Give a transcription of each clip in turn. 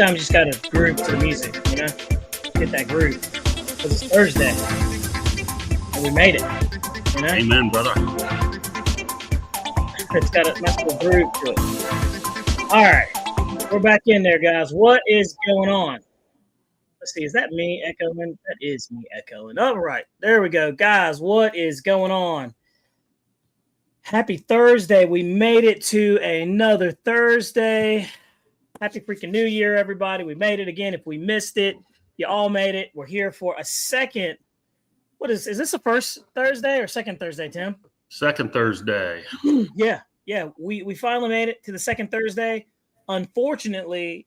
sometimes you just got to groove to the music, get that groove. Because it's Thursday. And we made it, Amen, brother. It's got a nice little groove to it. All right. We're back in there, guys. What is going on? Let's see. Is that me echoing? That is me echoing. All right. There we go. Guys, what is going on? Happy Thursday. We made it to another Thursday. Happy freaking New Year, everybody. We made it again. If we missed it, you all made it. We're here for a second. What is this the first Thursday or second Thursday, Tim? Second Thursday. Yeah. We finally made it to the second Thursday. Unfortunately,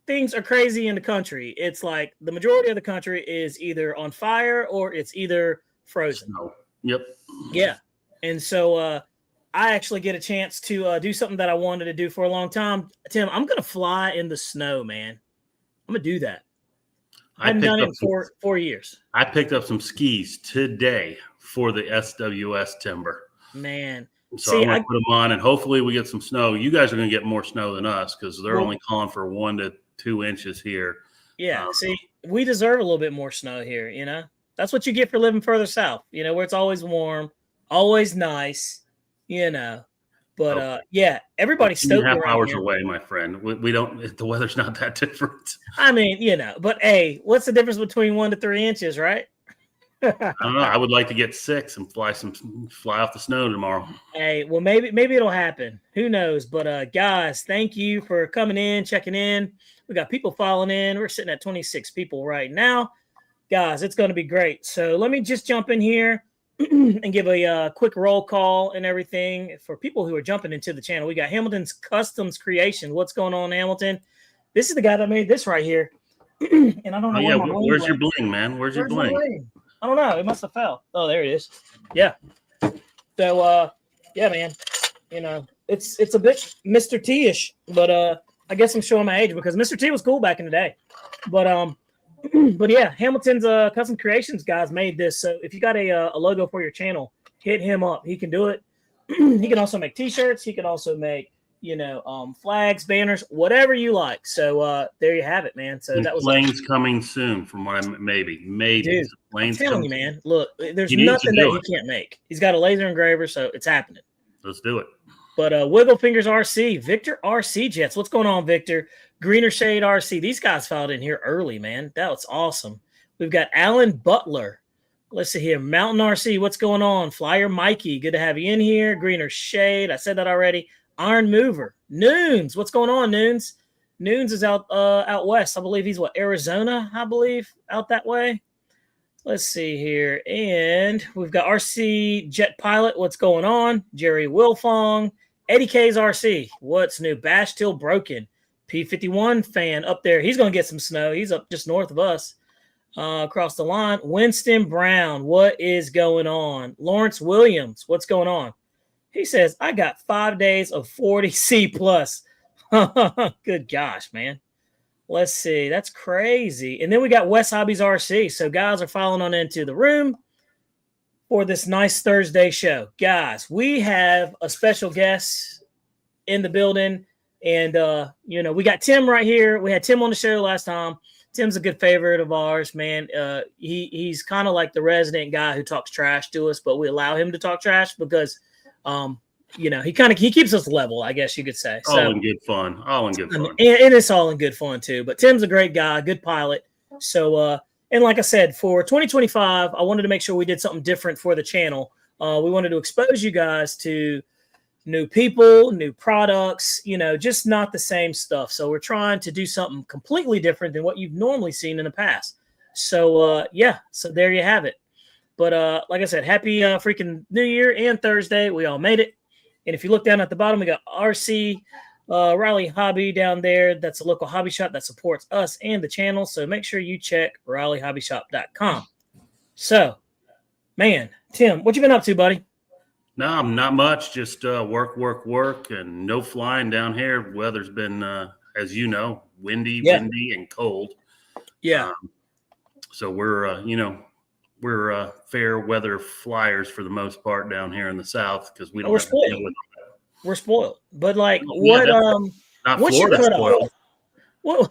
things are crazy in the country. It's like the majority of the country is either on fire or it's either frozen. Snow. Yep. Yeah. And so I actually get a chance to do something that I wanted to do for a long time. Tim, I'm going to fly in the snow, man. I'm going to do that. I haven't done it for 4 years. I picked up some skis today for the SWS timber. Man. So I'm going to put them on, and hopefully we get some snow. You guys are going to get more snow than us because they're only calling for 1 to 2 inches here. Yeah, see, we deserve a little bit more snow here, That's what you get for living further south, where it's always warm, always nice, But, everybody's stoked around 2.5 hours here. away, my friend. We don't – the weather's not that different. I mean, but, hey, what's the difference between 1 to 3 inches, right? I don't know. I would like to get 6 and fly off the snow tomorrow. Hey, well, maybe it'll happen. Who knows? But guys, thank you for coming in, checking in. We got people following in. We're sitting at 26 people right now. Guys, it's going to be great. So let me just jump in here and give a quick roll call and everything for people who are jumping into the channel. We got Hamilton's Customs Creation. What's going on, Hamilton? This is the guy that made this right here. And I don't know. Where's your bling, man? Where's your bling? I don't know. It must have fell. Oh, there it is. Yeah. So, yeah, man. It's a bit Mr. T-ish, but I guess I'm showing my age because Mr. T was cool back in the day. But yeah, Hamilton's Custom Creations guys made this. So if you got a logo for your channel, hit him up. He can do it. He can also make T-shirts. He can also make flags, banners, whatever you like. So there you have it, man. So that was planes coming soon, from what maybe. Dude, I'm telling you, man. Look, there's nothing that he can't make. He's got a laser engraver, so it's happening. Let's do it. But Wiggle Fingers RC, Victor RC Jets. What's going on, Victor? Greener Shade RC. These guys filed in here early, man. That was awesome. We've got Alan Butler. Let's see here. Mountain RC. What's going on? Flyer Mikey. Good to have you in here. Greener Shade. I said that already. Iron Mover. Noons. What's going on, Noons? Noons is out west. I believe he's Arizona, I believe, out that way. Let's see here. And we've got RC Jet Pilot. What's going on? Jerry Wilfong. Eddie K's RC. What's new? Bash Till Broken. P51 fan up there. He's going to get some snow. He's up just north of us. Across the line. Winston Brown. What is going on? Lawrence Williams. What's going on? He says, I got 5 days of 40 C plus. Good gosh, man. Let's see. That's crazy. And then we got West Hobbies RC. So guys are filing on into the room for this nice Thursday show. Guys, we have a special guest in the building. And, we got Tim right here. We had Tim on the show last time. Tim's a good favorite of ours, man. He's kind of like the resident guy who talks trash to us, but we allow him to talk trash because he keeps us level, I guess you could say. All in good fun. And it's all in good fun too. But Tim's a great guy, good pilot. So, and like I said, for 2025, I wanted to make sure we did something different for the channel. We wanted to expose you guys to new people, new products, just not the same stuff. So we're trying to do something completely different than what you've normally seen in the past. So, so there you have it. But like I said, happy freaking New Year and Thursday. We all made it. And if you look down at the bottom, we got RC Riley Hobby down there. That's a local hobby shop that supports us and the channel. So make sure you check RileyHobbyShop.com. So, man, Tim, what you been up to, buddy? No, not much. Just work, and no flying down here. Weather's been, as you know, windy and cold. Yeah. So we're fair weather flyers for the most part down here in the South because we don't. We're spoiled. We're spoiled. But not what's Florida your cutoff? spoiled. Well,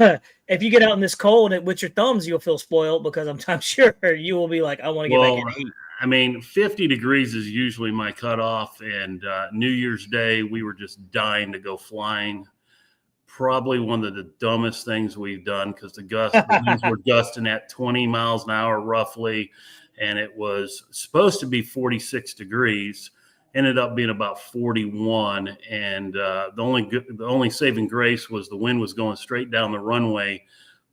if you get out in this cold with your thumbs, you'll feel spoiled because I'm sure you will be like, I want to get back in the heat. I mean, 50 degrees is usually my cutoff. And New Year's Day, we were just dying to go flying. Probably one of the dumbest things we've done because the winds were gusting at 20 miles an hour roughly. And it was supposed to be 46 degrees. Ended up being about 41. And the only saving grace was the wind was going straight down the runway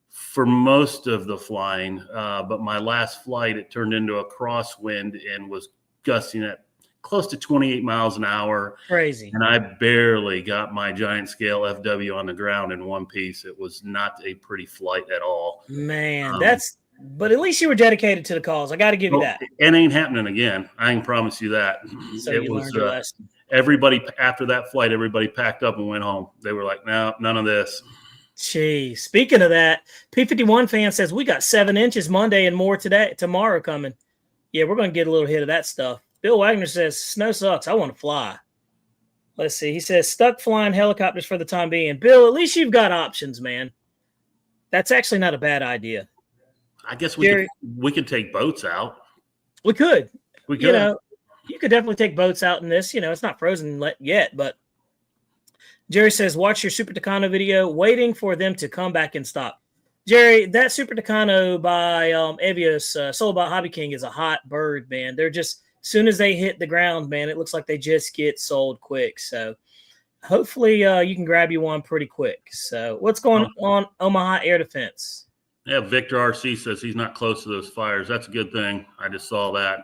for most of the flying. But my last flight, it turned into a crosswind and was gusting at close to 28 miles an hour. Crazy. And I barely got my giant scale FW on the ground in one piece. It was not a pretty flight at all. Man, but at least you were dedicated to the cause. I got to give you that. It ain't happening again. I can promise you that. So it was your lesson. Everybody after that flight, everybody packed up and went home. They were like, no, none of this. Gee, speaking of that, P51 fan says we got 7 inches Monday and more tomorrow coming. Yeah, we're going to get a little hit of that stuff. Bill Wagner says, snow sucks. I want to fly. Let's see. He says, stuck flying helicopters for the time being. Bill, at least you've got options, man. That's actually not a bad idea. I guess we could take boats out. We could. We could. You know, you could definitely take boats out in this. You know, it's not frozen yet, but Jerry says, watch your Super Tucano video, waiting for them to come back and stop. Jerry, that Super Tucano by Avios, sold by Hobby King, is a hot bird, man. They're just, as soon as they hit the ground, man, it looks like they just get sold quick. So hopefully you can grab you one pretty quick. So what's going on Omaha Air Defense? Yeah, Victor RC says he's not close to those fires. That's a good thing. I just saw that.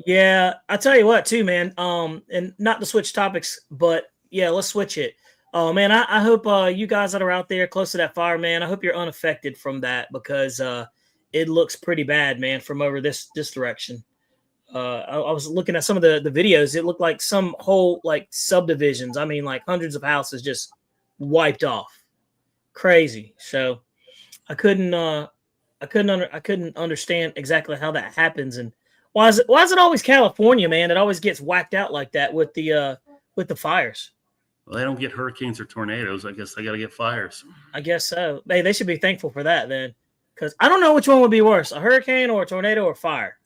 Yeah, I tell you what, too, man. And not to switch topics, but yeah, let's switch it. Oh man, I hope you guys that are out there close to that fire, man, I hope you're unaffected from that because it looks pretty bad, man, from over this direction. I was looking at some of the videos. It looked like some whole like subdivisions. I mean, like hundreds of houses just wiped off. Crazy. So I couldn't understand exactly how that happens and why is it always California, man? It always gets whacked out like that with the fires. Well, they don't get hurricanes or tornadoes. I guess they got to get fires. I guess so. They should be thankful for that then, because I don't know which one would be worse, a hurricane or a tornado or fire.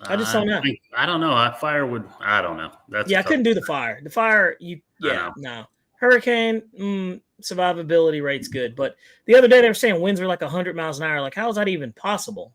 I just don't know. I don't know. Fire would. I don't know. I couldn't do the fire. The fire, no. Hurricane, survivability rate's good, but the other day they were saying winds were like 100 miles an hour. Like, how is that even possible?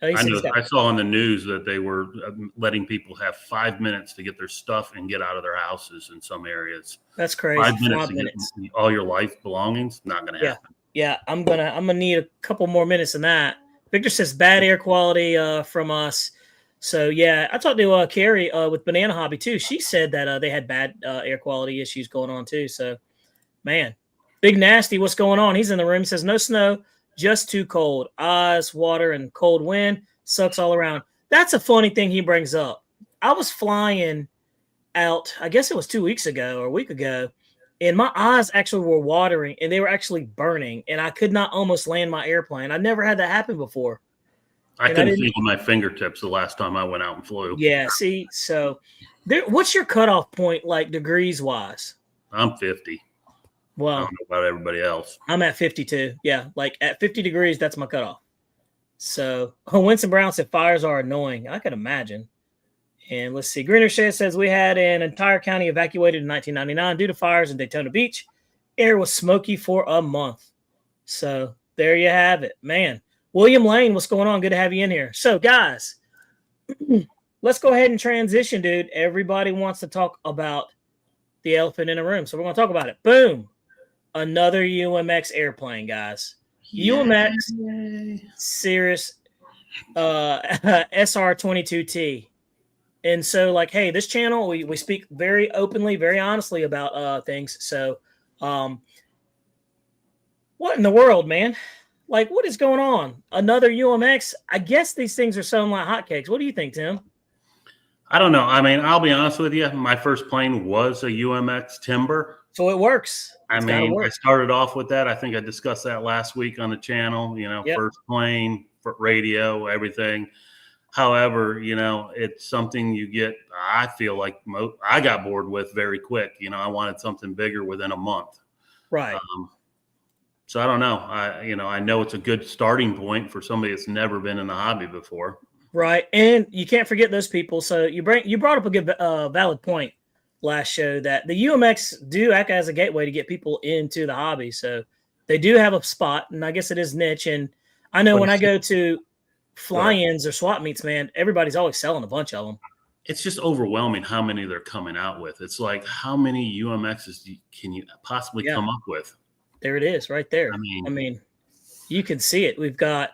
I saw on the news that they were letting people have 5 minutes to get their stuff and get out of their houses in some areas. That's crazy. 5 minutes to get all your life belongings. Not going to happen. Yeah, I'm gonna need a couple more minutes than that. Victor says bad air quality from us. So yeah, I talked to Carrie with Banana Hobby too. She said that they had bad air quality issues going on too. So, man, Big Nasty, what's going on? He's in the room. He says no snow. Just too cold. Ice, water, and cold wind. Sucks all around. That's a funny thing he brings up. I was flying out, I guess it was 2 weeks ago or a week ago, and my eyes actually were watering, and they were actually burning, and I could not almost land my airplane. I never had that happen before. I couldn't feel my fingertips the last time I went out and flew. Yeah, see, so what's your cutoff point, like degrees-wise? I'm 50. Well, I don't know about everybody else. I'm at 52. Yeah, like at 50 degrees, that's my cutoff. So Winston Brown said fires are annoying. I could imagine. And let's see. Greener Shed says we had an entire county evacuated in 1999 due to fires in Daytona Beach. Air was smoky for a month. So there you have it, man. William Lane, what's going on? Good to have you in here. So guys, let's go ahead and transition, dude. Everybody wants to talk about the elephant in the room. So we're going to talk about it. Boom. Another UMX airplane, guys. Yay. UMX Cirrus SR-22T. And so, like, hey, this channel, we speak very openly, very honestly about things. So what in the world, man? Like, what is going on? Another UMX? I guess these things are selling like hotcakes. What do you think, Tim? I don't know. I mean, I'll be honest with you. My first plane was a UMX Timber. So it works. I started off with that. I think I discussed that last week on the channel, First plane, for radio, everything. However, it's something you get, I feel like I got bored with very quick. I wanted something bigger within a month. Right. So I don't know. I know it's a good starting point for somebody that's never been in the hobby before. Right. And you can't forget those people. So you brought up a good valid point last show that the UMX do act as a gateway to get people into the hobby. So they do have a spot, and I guess it is niche. And I know when I go to fly-ins or swap meets, man, everybody's always selling a bunch of them. It's just overwhelming how many they're coming out with. It's like, how many UMXs can you possibly come up with? There it is right there. I mean, you can see it. We've got,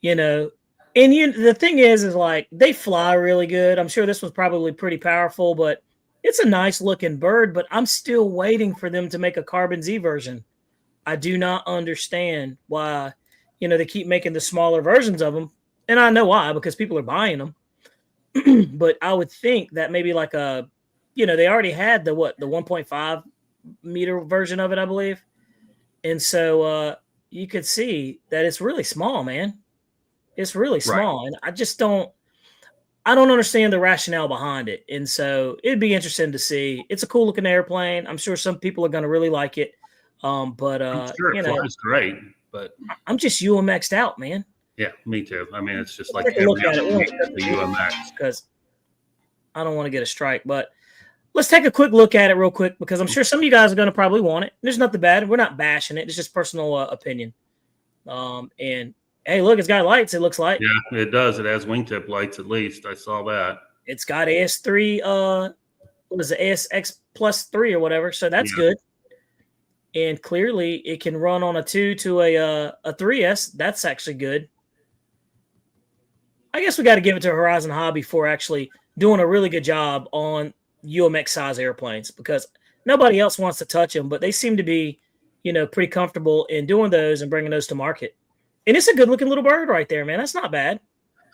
and the thing is like they fly really good. I'm sure this was probably pretty powerful, but it's a nice looking bird, but I'm still waiting for them to make a Carbon Z version. I do not understand why, they keep making the smaller versions of them. And I know why, because people are buying them. But I would think that maybe like they already had the 1.5 meter version of it, I believe. And so you could see that it's really small, man. It's really small. Right. And I don't understand the rationale behind it. And so it'd be interesting to see. It's a cool looking airplane. I'm sure some people are going to really like it. But I'm sure it flies great, but I'm just UMX'd out, man. Yeah, me too. I mean, it's just like every other week the UMX. Because I don't want to get a strike, but let's take a quick look at it real quick, because I'm sure some of you guys are going to probably want it. There's nothing bad. We're not bashing it. It's just personal opinion. And hey, look, it's got lights, it looks like. Yeah, it does. It has wingtip lights at least. I saw that. It's got AS3, what is it, ASX plus 3 or whatever. So that's good. And clearly it can run on a 2 to a 3S. That's actually good. I guess we got to give it to Horizon Hobby for actually doing a really good job on UMX size airplanes, because nobody else wants to touch them, but they seem to be, pretty comfortable in doing those and bringing those to market. And it's a good looking little bird right there, man. That's not bad.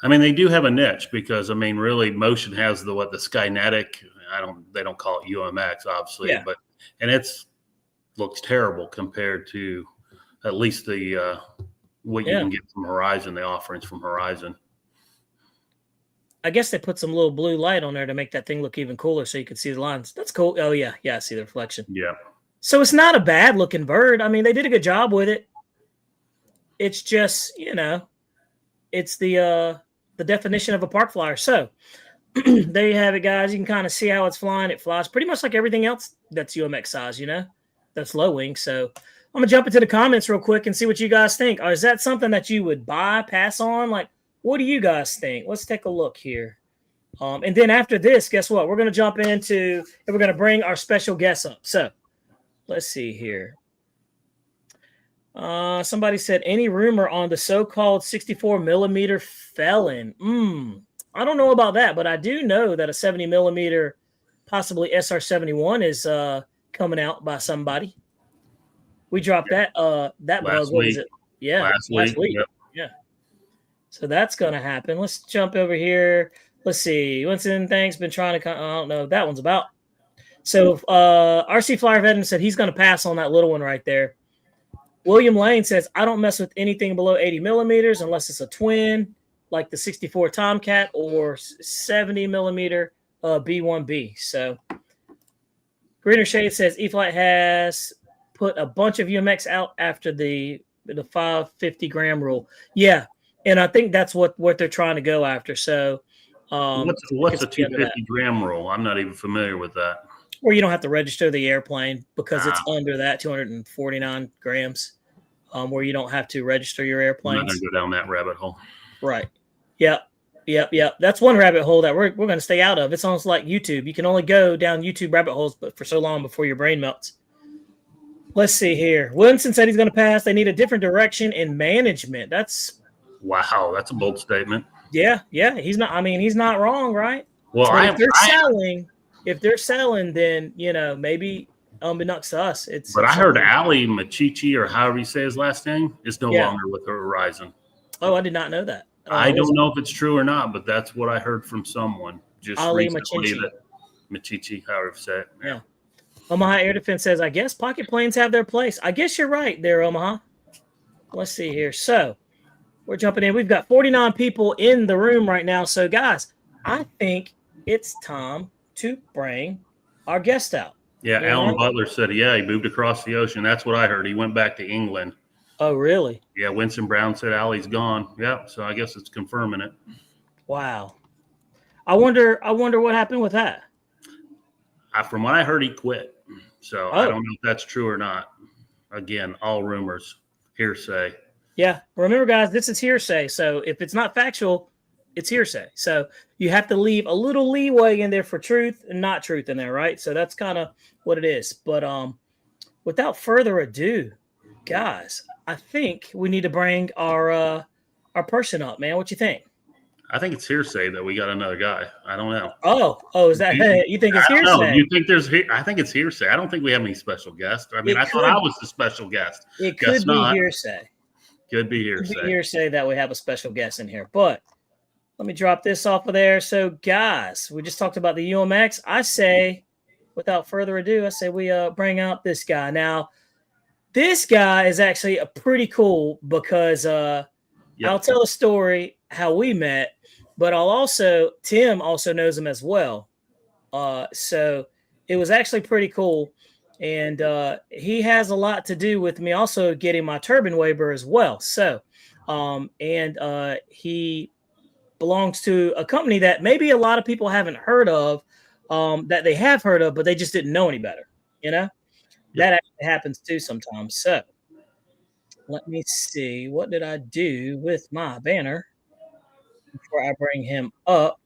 I mean, they do have a niche because, I mean, really Motion has the Skynetic. They don't call it UMX, obviously, and it's looks terrible compared to at least the, what you can get from Horizon, the offerings from Horizon. I guess they put some little blue light on there to make that thing look even cooler so you can see the lines. That's cool. Oh, yeah. Yeah, I see the reflection. Yeah. So it's not a bad-looking bird. I mean, they did a good job with it. It's just, it's the definition of a park flyer. So there you have it, guys. You can kind of see how it's flying. It flies pretty much like everything else that's UMX size, that's low wing. So I'm going to jump into the comments real quick and see what you guys think. Or is that something that you would buy, pass on? Like, what do you guys think? Let's take a look here. And then after this, guess what? We're going to jump into, and we're going to bring our special guests up. So let's see here. Somebody said, any rumor on the so-called 64 millimeter Felon? I don't know about that, but I do know that a 70 millimeter, possibly SR-71 is coming out by somebody. We dropped that bug. What was it? Yeah. Last week. Yep. Yeah. So that's going to happen. Let's jump over here. Let's see. Winston, thanks. Been trying to, I don't know what that one's about. So RC Flyer Veteran said he's going to pass on that little one right there. William Lane says, I don't mess with anything below 80 millimeters unless it's a twin, like the 64 Tomcat or 70 millimeter B1B. So Greener Shade says e-flite has put a bunch of UMX out after the 550 gram rule. Yeah. And I think that's what they're trying to go after. So what's a 250 gram rule? I'm not even familiar with that. Or you don't have to register the airplane because it's under that 249 grams, where you don't have to register your airplanes. I'm not going to go down that rabbit hole. Right. Yep. That's one rabbit hole that we're going to stay out of. It's almost like YouTube. You can only go down YouTube rabbit holes but for so long before your brain melts. Let's see here. Williamson said he's going to pass. They need a different direction in management. Wow, that's a bold statement. Yeah, he's not. I mean, he's not wrong, right? Well, if they're selling, then maybe unbeknownst to us, it's. But I heard Ali Machichi, or however you say his last name, is no longer with Horizon. Oh, I did not know that. I don't know if it's true or not, but that's what I heard from someone just Ali recently. Machichi, however you say it. Yeah. Omaha Air Defense says, I guess pocket planes have their place. I guess you're right there, Omaha. Let's see here. So. We're jumping in. We've got 49 people in the room right now. So, guys, I think it's time to bring our guest out. Yeah, Alan Butler said, he moved across the ocean. That's what I heard. He went back to England. Oh, really? Yeah, Winston Brown said Allie's gone. Yeah, so I guess it's confirming it. Wow. I wonder what happened with that. From what I heard, he quit. So I Oh, don't know if that's true or not. Again, all rumors, hearsay. yeah. Remember, guys, this is hearsay. So if it's not factual, it's hearsay. So you have to leave a little leeway in there for truth and not truth in there, right? So that's kind of what it is. But without further ado, guys, I think we need to bring our person up, man. What you think? I think it's hearsay that we got another guy. I don't know. Oh, is that you think it's I don't know. hearsay? You think there's? I think it's hearsay. I don't think we have any special guests. I mean, I thought I was the special guest. It Guess could be not. hearsay. Could be hearsay. Could be hearsay that we have a special guest in here. But let me drop this off of there. So, guys, we just talked about the UMX. I say, without further ado, I say we bring out this guy. Now, this guy is actually a pretty cool because I'll tell a story how we met, but Tim also knows him as well. So it was actually pretty cool. And he has a lot to do with me also getting my turbine waiver as well. So, he belongs to a company that maybe a lot of people haven't heard of, that they have heard of, but they just didn't know any better. That actually happens too sometimes. So let me see. What did I do with my banner before I bring him up?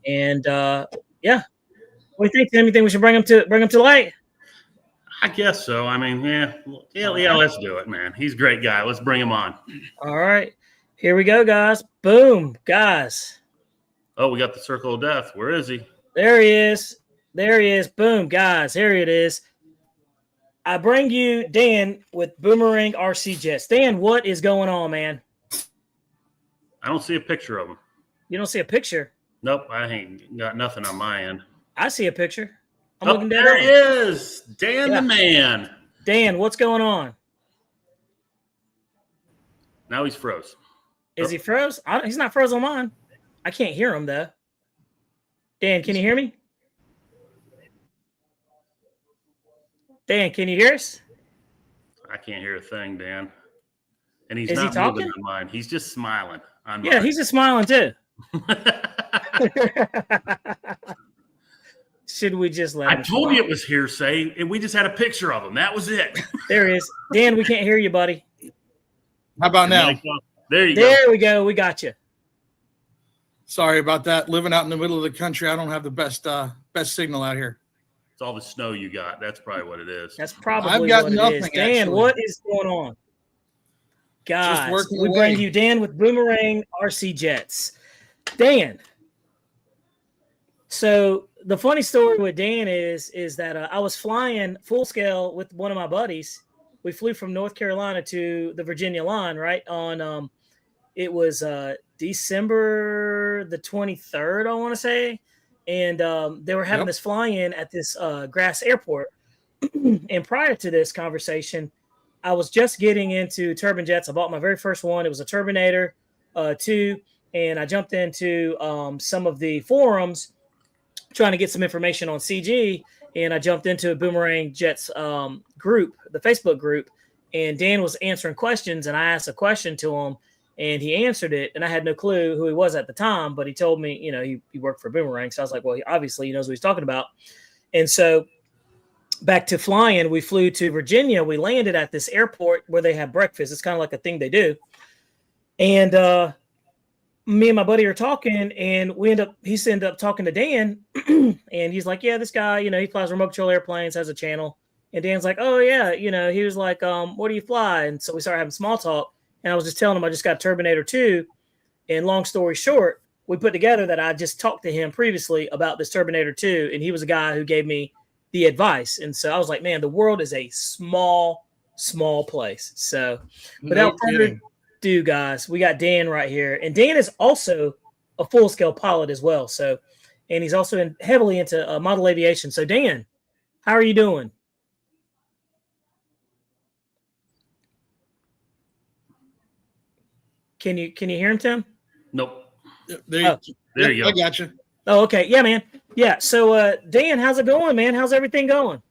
And yeah. What do you think, Tim? You think we should bring him to light? I guess so. I mean, yeah. Let's do it, man. He's a great guy. Let's bring him on. All right. Here we go, guys. Boom, guys. Oh, we got the circle of death. Where is he? There he is. Boom, guys. Here it is. I bring you Dan with Boomerang RC Jets. Dan, what is going on, man? I don't see a picture of him. You don't see a picture? Nope, I ain't got nothing on my end. I see a picture. I'm looking down. There he is. Dan the man. Dan, what's going on? Now he's froze. Is he froze? He's not froze on mine. I can't hear him, though. Dan, can you hear me? Dan, can you hear us? I can't hear a thing, Dan. And he's Is not he talking? moving on mine. He's just smiling on mine. Yeah, he's just smiling, too. Should we just let him? I told you it was hearsay, and we just had a picture of him. That was it. There he is. Dan, we can't hear you, buddy. How about now? There you go. There we go. We got you. Sorry about that. Living out in the middle of the country, I don't have the best signal out here. It's all the snow you got. That's probably what it is. That's probably what it is. Dan, actually. What is going on? Guys, we bring you Dan with Boomerang RC Jets. Dan. So the funny story with Dan is that I was flying full scale with one of my buddies. We flew from North Carolina to the Virginia line, right? On it was December the 23rd, I want to say. And they were having this fly-in at this Grass Airport. And prior to this conversation, I was just getting into turbine jets. I bought my very first one. It was a Turbinator 2. And I jumped into some of the forums trying to get some information on CG. And I jumped into a Boomerang Jets group, the Facebook group. And Dan was answering questions. And I asked a question to him. And he answered it, and I had no clue who he was at the time, but he told me, he worked for Boomerang. So I was like, well, obviously he knows what he's talking about. And so back to flying, we flew to Virginia. We landed at this airport where they have breakfast. It's kind of like a thing they do. And me and my buddy are talking, and he ended up talking to Dan, and he's like, yeah, this guy, he flies remote control airplanes, has a channel. And Dan's like, oh, yeah, he was like, what do you fly? And so we started having small talk. And I was just telling him I just got Turbinator 2. And long story short, we put together that I just talked to him previously about this Turbinator 2. And he was a guy who gave me the advice. And so I was like, man, the world is a small, small place. So without further ado, guys, we got Dan right here. And Dan is also a full-scale pilot as well. So, and he's also heavily into model aviation. So Dan, how are you doing? Can you hear him, Tim? Nope. There you go. I got you. Oh, okay. Yeah, man. Yeah. So, Dan, how's it going, man? How's everything going?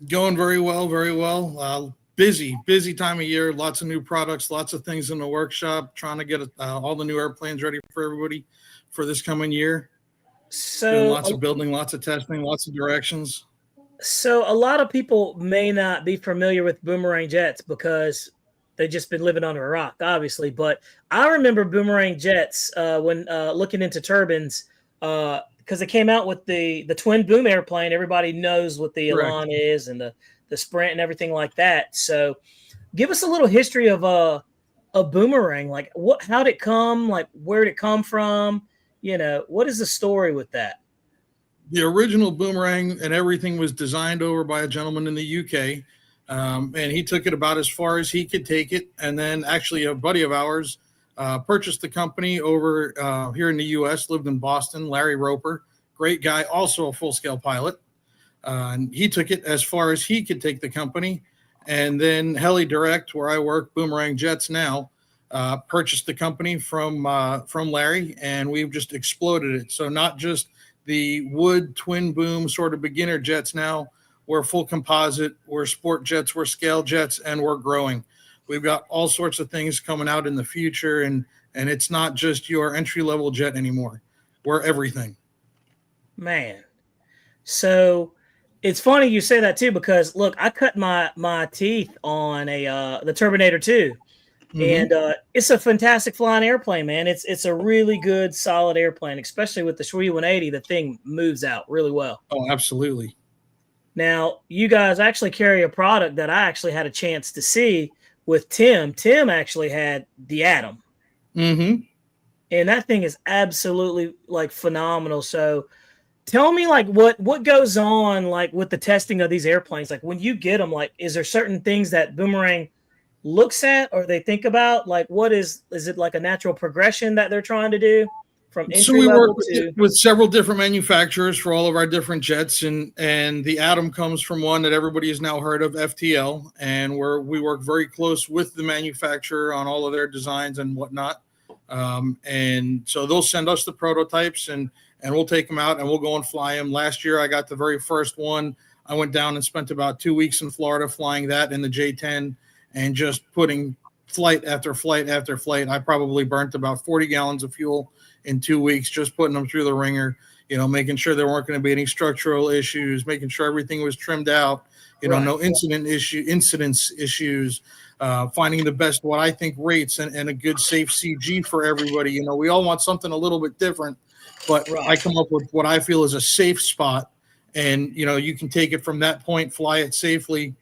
Going very well, very well. busy time of year. Lots of new products, lots of things in the workshop, trying to get all the new airplanes ready for everybody for this coming year. Doing So, lots of building, lots of testing, lots of directions. so a lot of people may not be familiar with Boomerang jets because they've just been living under a rock, obviously. But I remember Boomerang jets when looking into turbines because they came out with the twin boom airplane. Everybody knows what the Correct. Elan is and the Sprint and everything like that. So, give us a little history of a Boomerang. Like, how did it come? Like, where did it come from? What is the story with that? The original Boomerang and everything was designed over by a gentleman in the UK. And he took it about as far as he could take it. And then actually a buddy of ours purchased the company over here in the US, lived in Boston, Larry Roper, great guy, also a full-scale pilot. And he took it as far as he could take the company. And then Heli Direct, where I work, Boomerang Jets now, purchased the company from Larry, and we've just exploded it. So not just the wood twin boom sort of beginner jets now, we're full composite, we're sport jets, we're scale jets, and we're growing. We've got all sorts of things coming out in the future, and it's not just your entry-level jet anymore. We're everything. Man. So it's funny you say that too, because look, I cut my teeth on the Turbinator 2. Mm-hmm. And it's a fantastic flying airplane, man. It's a really good, solid airplane, especially with the Shui 180. The thing moves out really well. Oh, absolutely. Now, you guys actually carry a product that I actually had a chance to see with Tim. Tim actually had the Atom. Mm-hmm. And that thing is absolutely like phenomenal. So tell me like what goes on like with the testing of these airplanes? Like when you get them, like is there certain things that Boomerang looks at or they think about? Like what is it like a natural progression that they're trying to do from entry So we level work to with several different manufacturers for all of our different jets, and the Atom comes from one that everybody has now heard of, FTL, and we work very close with the manufacturer on all of their designs and whatnot. And so they'll send us the prototypes, and we'll take them out and we'll go and fly them. Last year I got the very first one. I went down and spent about 2 weeks in Florida flying that in the J10 and just putting flight after flight after flight. I probably burnt about 40 gallons of fuel in 2 weeks, just putting them through the ringer, making sure there weren't going to be any structural issues, making sure everything was trimmed out, Right. no incidence issues, finding the best, what I think rates and a good safe CG for everybody. We all want something a little bit different, but Right. I come up with what I feel is a safe spot. And, you can take it from that point, fly it safely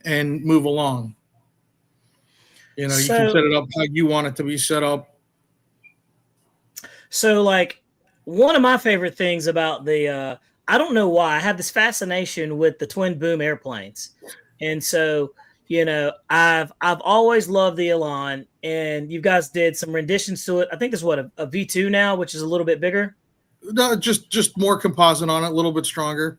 and move along. You can set it up how you want it to be set up. So, like, one of my favorite things about the, I don't know why, I have this fascination with the twin boom airplanes. And so, I've always loved the Elan, and you guys did some renditions to it. I think there's a V2 now, which is a little bit bigger. No, just more composite on it, a little bit stronger.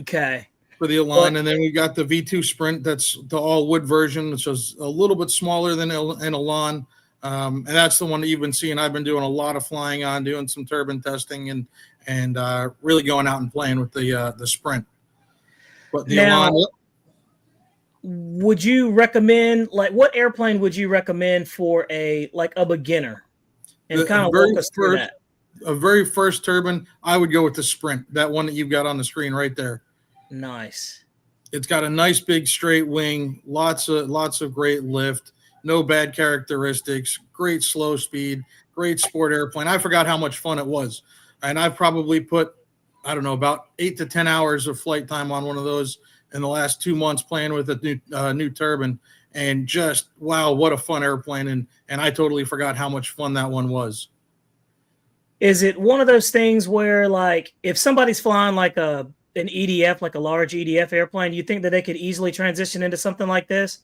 Okay. For the Elan, and then we got the V2 Sprint. That's the all wood version, which is a little bit smaller than an Elan. And that's the one that you've been seeing. I've been doing a lot of flying on, doing some turbine testing, and really going out and playing with the Sprint. But the Now, Elan, would you recommend, like, what airplane would you recommend for a beginner? And kind of walk us through that. A very first turbine, I would go with the Sprint, that one that you've got on the screen right there. Nice. It's got a nice big straight wing, lots of great lift, no bad characteristics, great slow speed, great sport airplane. I forgot how much fun it was. And I've probably put, I don't know, about 8 to 10 hours of flight time on one of those in the last 2 months playing with a new turbine. And just, wow, what a fun airplane. And I totally forgot how much fun that one was. Is it one of those things where, like, if somebody's flying like an EDF, like a large EDF airplane, you think that they could easily transition into something like this?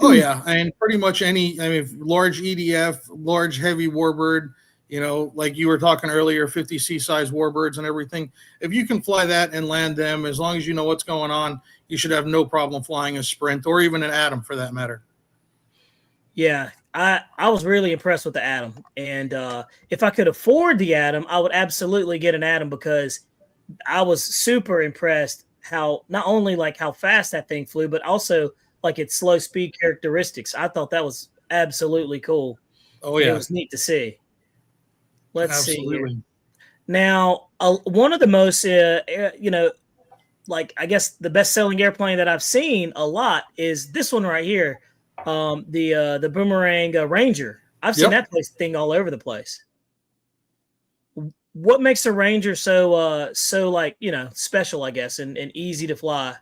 Oh yeah, and pretty much large EDF, large heavy warbird, like you were talking earlier, 50C size warbirds and everything. If you can fly that and land them, as long as you know what's going on, you should have no problem flying a Sprint or even an Atom for that matter. Yeah, I was really impressed with the Atom, and if I could afford the Atom, I would absolutely get an Atom because I was super impressed how not only like how fast that thing flew, but also like its slow speed characteristics. I thought that was absolutely cool. Oh yeah, it was neat to see. Let's see here. absolutely. Now, one of the most, like I guess the best-selling airplane that I've seen a lot is this one right here, the Boomerang Ranger. I've seen that thing all over the place. What makes the Ranger so like special, I guess, and easy to fly?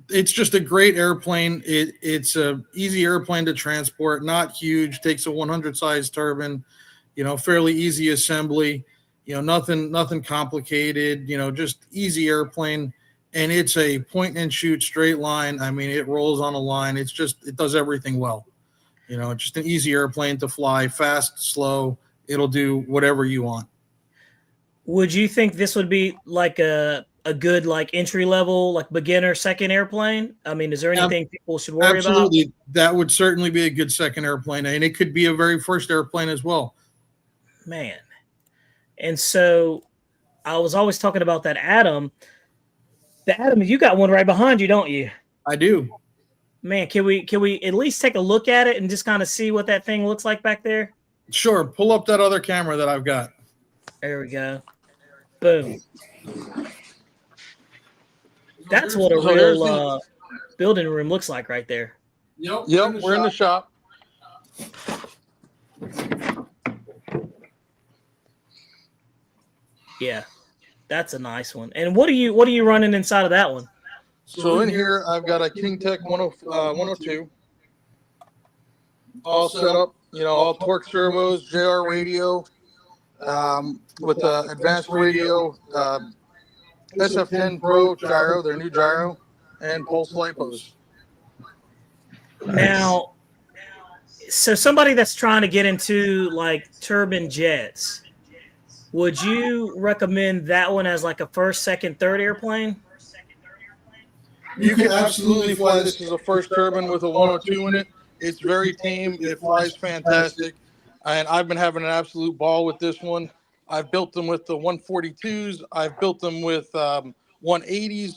It's just a great airplane. It's a easy airplane to transport, not huge, takes a 100 size turbine, fairly easy assembly, nothing complicated, just easy airplane. And it's a point and shoot straight line. I mean, it rolls on a line. It does everything well. Just an easy airplane to fly, fast, slow. It'll do whatever you want. Would you think this would be like a good like entry level, like beginner second airplane? I mean, is there anything people should worry about? Absolutely. That would certainly be a good second airplane, and it could be a very first airplane as well. Man. And so I was always talking about that Atom. The Atom, you got one right behind you, don't you? I do. Man, can we at least take a look at it and just kind of see what that thing looks like back there? Sure. Pull up that other camera that I've got. There we go. Boom. That's what a real building room looks like right there. Yep. We're in the shop. Yeah, that's a nice one. And what are you running inside of that one? So in here, I've got a King Tech 102 all set up. All torque servos, JR radio, with the advanced radio, SF10 Pro gyro, their new gyro, and pulse lipos. Now, so somebody that's trying to get into like turbine jets, would you recommend that one as like a first, second, third airplane? You can absolutely fly this as a first turbine with a 102 in it. It's very tame. It flies fantastic. And I've been having an absolute ball with this one. I've built them with the 142s. I've built them with 180s.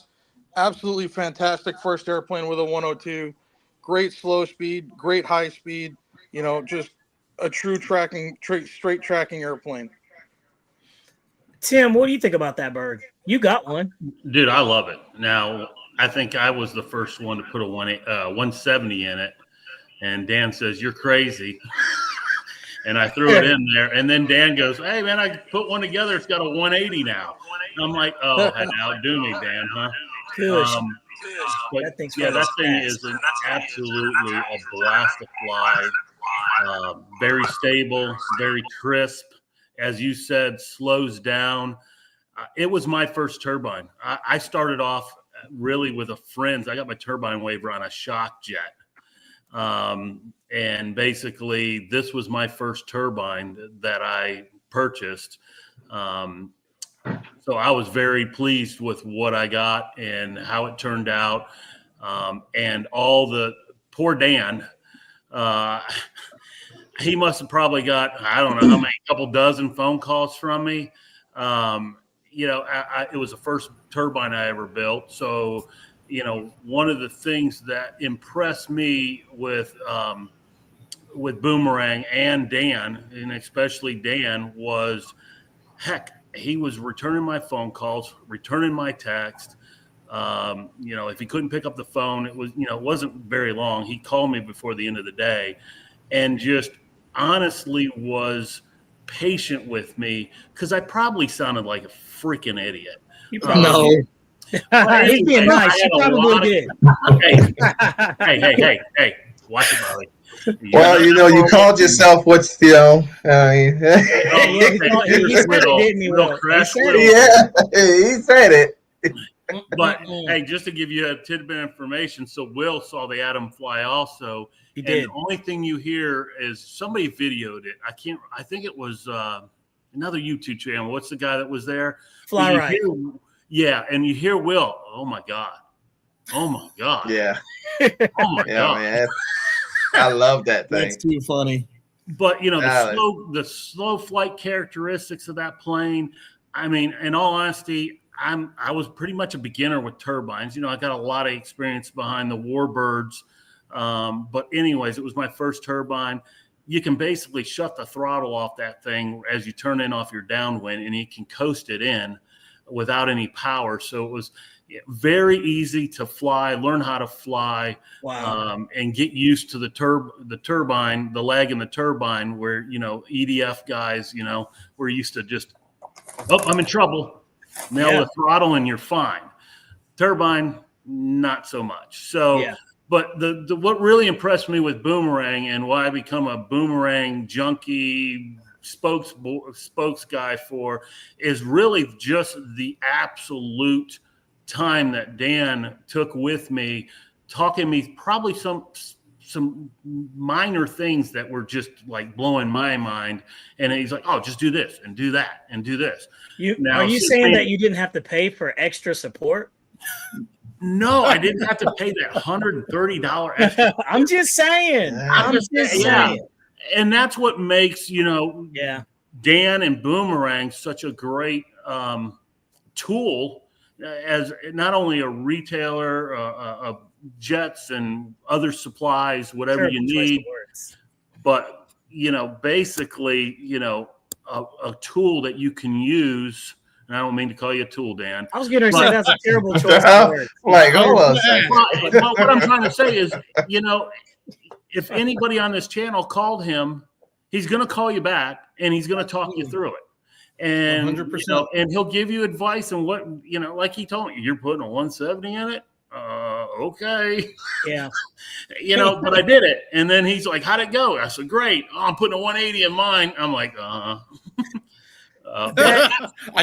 Absolutely fantastic first airplane with a 102. Great slow speed, great high speed. Just a true straight tracking airplane. Tim, what do you think about that bird? You got one. Dude, I love it. Now, I think I was the first one to put a 170 in it. And Dan says, "You're crazy." And I threw it in there. And then Dan goes, "Hey, man, I put one together. It's got a 180 now." And I'm like, "Oh, outdo me, Dan, huh?" But, that thing is absolutely a blast to fly. Very stable, very crisp. As you said, slows down. It was my first turbine. I started off really with a friend's. I got my turbine waiver on a shock jet. And basically this was my first turbine that I purchased. So I was very pleased with what I got and how it turned out. And all the poor Dan, he must have probably got, I don't know how many, couple dozen phone calls from me. It was the first turbine I ever built. So, one of the things that impressed me with Boomerang and Dan, and especially Dan, was, heck, he was returning my phone calls, returning my text. If he couldn't pick up the phone, it wasn't very long. He called me before the end of the day and just honestly was patient with me because I probably sounded like a freaking idiot. No. He's being nice. He probably did. Hey, watch it, Molly. Well, you called yourself what's he said it. But hey, just to give you a tidbit of information, so Will saw the Atom fly also. He did. And the only thing you hear is somebody videoed it. I think it was another YouTube channel. What's the guy that was there? Fly Right. Yeah, and you hear Will. Oh my God. Yeah. Oh my God. Man. I love that thing. That's too funny. But the slow flight characteristics of that plane. I mean, in all honesty, I was pretty much a beginner with turbines. I got a lot of experience behind the Warbirds. But anyways, it was my first turbine. You can basically shut the throttle off that thing as you turn in off your downwind, and you can coast it in without any power. So it was very easy to fly, learn how to fly, and get used to the turbine, the lag in the turbine, where, EDF guys, we're used to just, I'm in trouble. Nail the throttle and you're fine. Turbine, not so much. So, but the what really impressed me with Boomerang, and why I become a Boomerang junkie spokes guy for, is really just the absolute time that Dan took with me, talking me probably some minor things that were just like blowing my mind. And he's like, oh, just do this and do that and do this. Are you saying that you didn't have to pay for extra support? No, I didn't have to pay that $130 extra. I'm just saying. And that's what makes, Dan and Boomerang such a great tool, as not only a retailer of jets and other supplies, whatever you need, but, basically, a tool that you can use. And I don't mean to call you a tool, Dan. I was going to say that's a terrible choice of words. Well, what I'm trying to say is, if anybody on this channel called him, he's going to call you back and he's going to talk you through it. And 100%. And he'll give you advice on what, like he told me, you're putting a 170 in it. Okay. Yeah. But I did it. And then he's like, how'd it go? I said, great. Oh, I'm putting a 180 in mine. I'm like, I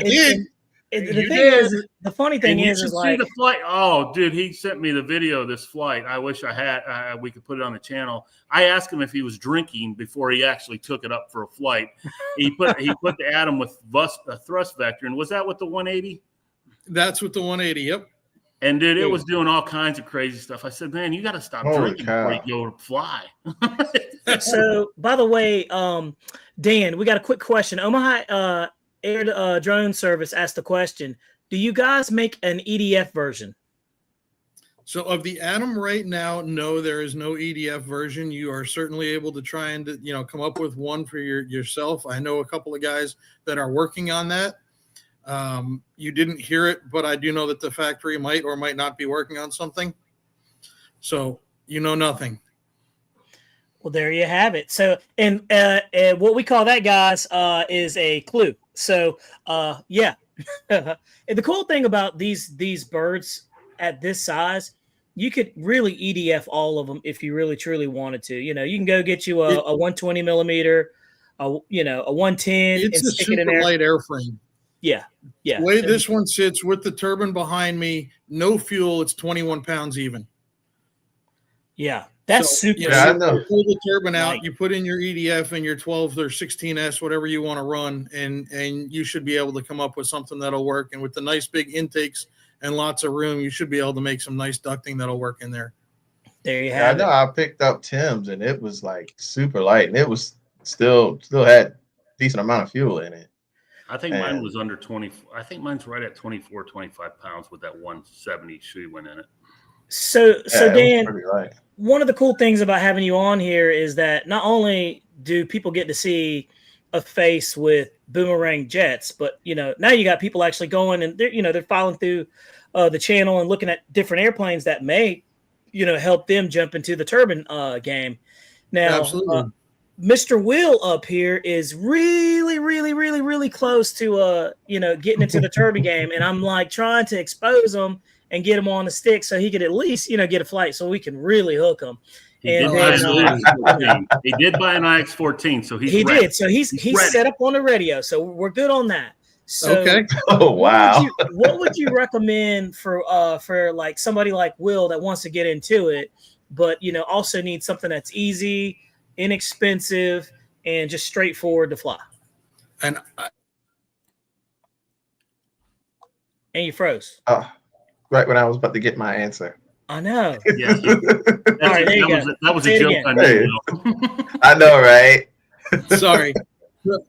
did. The funny thing is like the flight. Oh, dude, he sent me the video of this flight. I wish I had. We could put it on the channel. I asked him if he was drinking before he actually took it up for a flight. He put the atom with a thrust vector, and was that with the 180? That's with the 180. Yep. And dude, it was doing all kinds of crazy stuff. I said, man, you got to stop drinking before you go to fly. So, by the way, Dan, we got a quick question. Omaha Air Drone Service asked the question: do you guys make an EDF version? So, of the Atom right now, no, there is no EDF version. You are certainly able to try and come up with one for yourself. I know a couple of guys that are working on that. You didn't hear it, but I do know that the factory might or might not be working on something. So nothing. Well, there you have it. So, and what we call that, guys, is a clue. So, yeah. And the cool thing about these birds at this size, you could really EDF all of them if you really truly wanted to. You can go get you a 120 millimeter, a 110, it's and a stick it in super there. light airframe. Yeah. The way this one sits with the turbine behind me, no fuel, it's 21 pounds even. Yeah, that's super. I know. You pull the turbine out, you put in your EDF and your 12 or 16S, whatever you want to run, and you should be able to come up with something that'll work. And with the nice big intakes and lots of room, you should be able to make some nice ducting that'll work in there. There you have it. I know I picked up Tim's and it was like super light, and it was still had decent amount of fuel in it. I think mine was under 20. I think mine's right at 24, 25 pounds with that 170 Shuwen in it. So Dan, right. One of the cool things about having you on here is that not only do people get to see a face with Boomerang jets, but now you got people actually going and they're following through the channel and looking at different airplanes that may help them jump into the turbine game. Now, absolutely. Mr. Will up here is really, really, really, really close to getting into the turbine game, and I'm like trying to expose him and get him on the stick so he could at least get a flight so we can really hook him. He did buy an IX-14, so he's ready. So he's set up on the radio, so we're good on that. So okay. Oh wow. What would you recommend for like somebody like Will that wants to get into it, but also needs something that's easy, inexpensive, and just straightforward to fly? And you froze. Right when I was about to get my answer. I know. Yeah. All right, there you go. That was Say a it joke. again. I know. I know, right? sorry.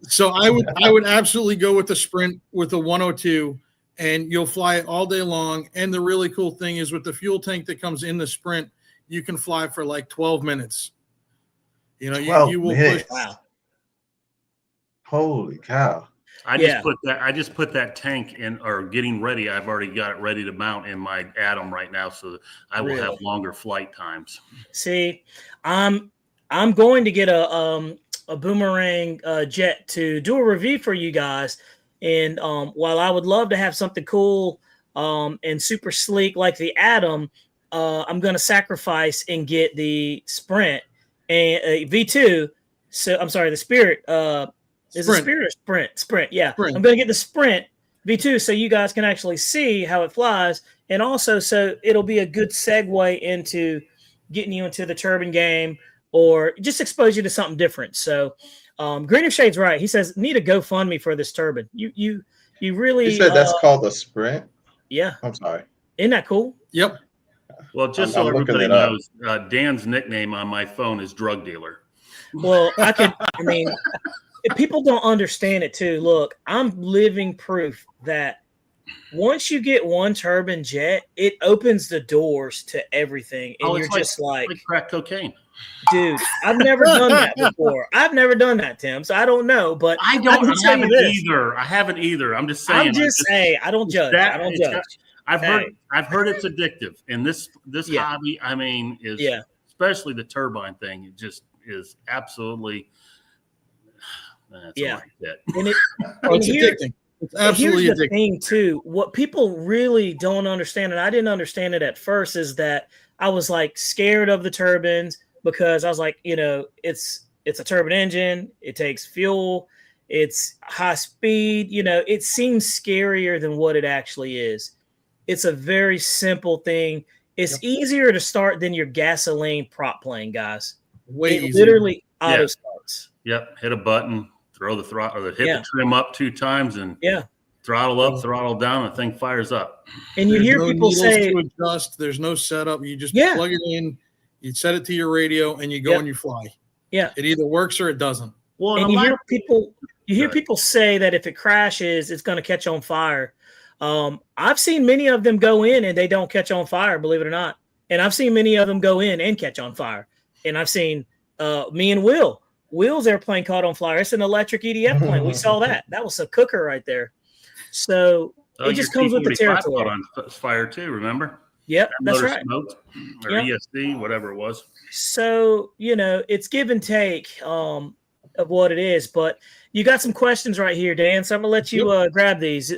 So I would absolutely go with the Sprint with the 102. and you'll fly it all day long. And the really cool thing is with the fuel tank that comes in the Sprint, you can fly for like 12 minutes. You know, 12 you will minutes. push. Wow. Holy cow. I Yeah. just put that tank in, or getting ready. I've already got it ready to mount in my Atom right now, so that I will have Really? longer flight times. See, I'm going to get a Boomerang jet to do a review for you guys. And while I would love to have something cool and super sleek like the Atom, I'm going to sacrifice and get the Sprint and V2. So I'm sorry, the Spirit. Is it Spirit or Sprint? Sprint, yeah. Sprint. I'm going to get the Sprint V2 so you guys can actually see how it flies, and also so it'll be a good segue into getting you into the turbine game or just expose you to something different. So Greener Shade's right. He says, need a GoFundMe for this turbine. You really You said that's called the Sprint? Yeah. I'm sorry. Isn't that cool? Yep. Well, just I'm so looking everybody it up. knows, Dan's nickname on my phone is drug dealer. Well, I mean, if people don't understand it too, look, I'm living proof that once you get one turbine jet, it opens the doors to everything. And you're just like crack cocaine. Dude, I've never done that before. I've never done that, Tim. So I don't know, but I haven't either. I haven't either. I'm just saying. I don't judge. I don't judge. I've heard it's addictive. And this hobby, I mean, is especially the turbine thing. It just is absolutely that's all I get. And it's addicting. It's absolutely here's the addicting. thing too. What people really don't understand, and I didn't understand it at first, is that I was like scared of the turbines because I was like, you know, it's a turbine engine. It takes fuel. It's high speed. You know, it seems scarier than what it actually is. It's a very simple thing. It's easier to start than your gasoline prop plane, guys. Way it easier. literally auto starts. Yep. Hit a button, throw the throttle, or hit the trim up 2 times, and throttle up, throttle down, the thing fires up. And you hear people say, to adjust. There's no setup. You just plug it in, you set it to your radio, and you go and you fly. Yeah. It either works or it doesn't. Well, and you hear people say that if it crashes, it's going to catch on fire. I've seen many of them go in and they don't catch on fire, believe it or not. And I've seen many of them go in and catch on fire. And I've seen me and Will's airplane caught on fire. It's an electric EDF plane. We saw that. That was a cooker right there. So it just comes with the territory. On fire too, remember? Yep, that's right. Smoked, or ESD, whatever it was. So, you know, it's give and take of what it is. But you got some questions right here, Dan. So I'm going to let you grab these.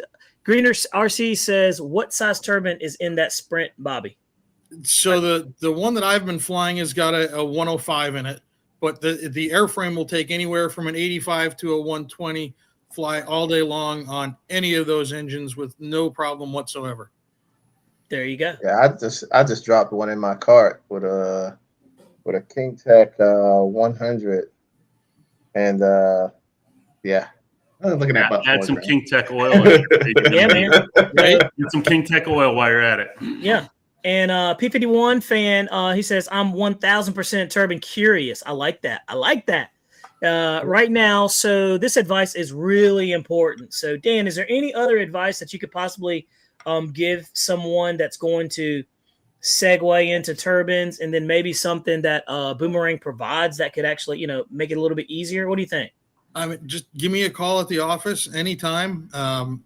Greener RC says, what size turbine is in that Sprint, Bobby? So the one that I've been flying has got a 105 in it, but the airframe will take anywhere from an 85 to a 120, fly all day long on any of those engines with no problem whatsoever. There you go. Yeah, I just dropped one in my cart with a King Tech 100, and I was looking at about add some grand. King Tech oil. Yeah, man. Right? Get some King Tech oil while you're at it. Yeah. And P51 fan, he says, I'm 1,000% turbine curious. I like that. Right now. So this advice is really important. So Dan, is there any other advice that you could possibly give someone that's going to segue into turbines, and then maybe something that Boomerang provides that could actually, you know, make it a little bit easier? What do you think? I mean, just give me a call at the office anytime.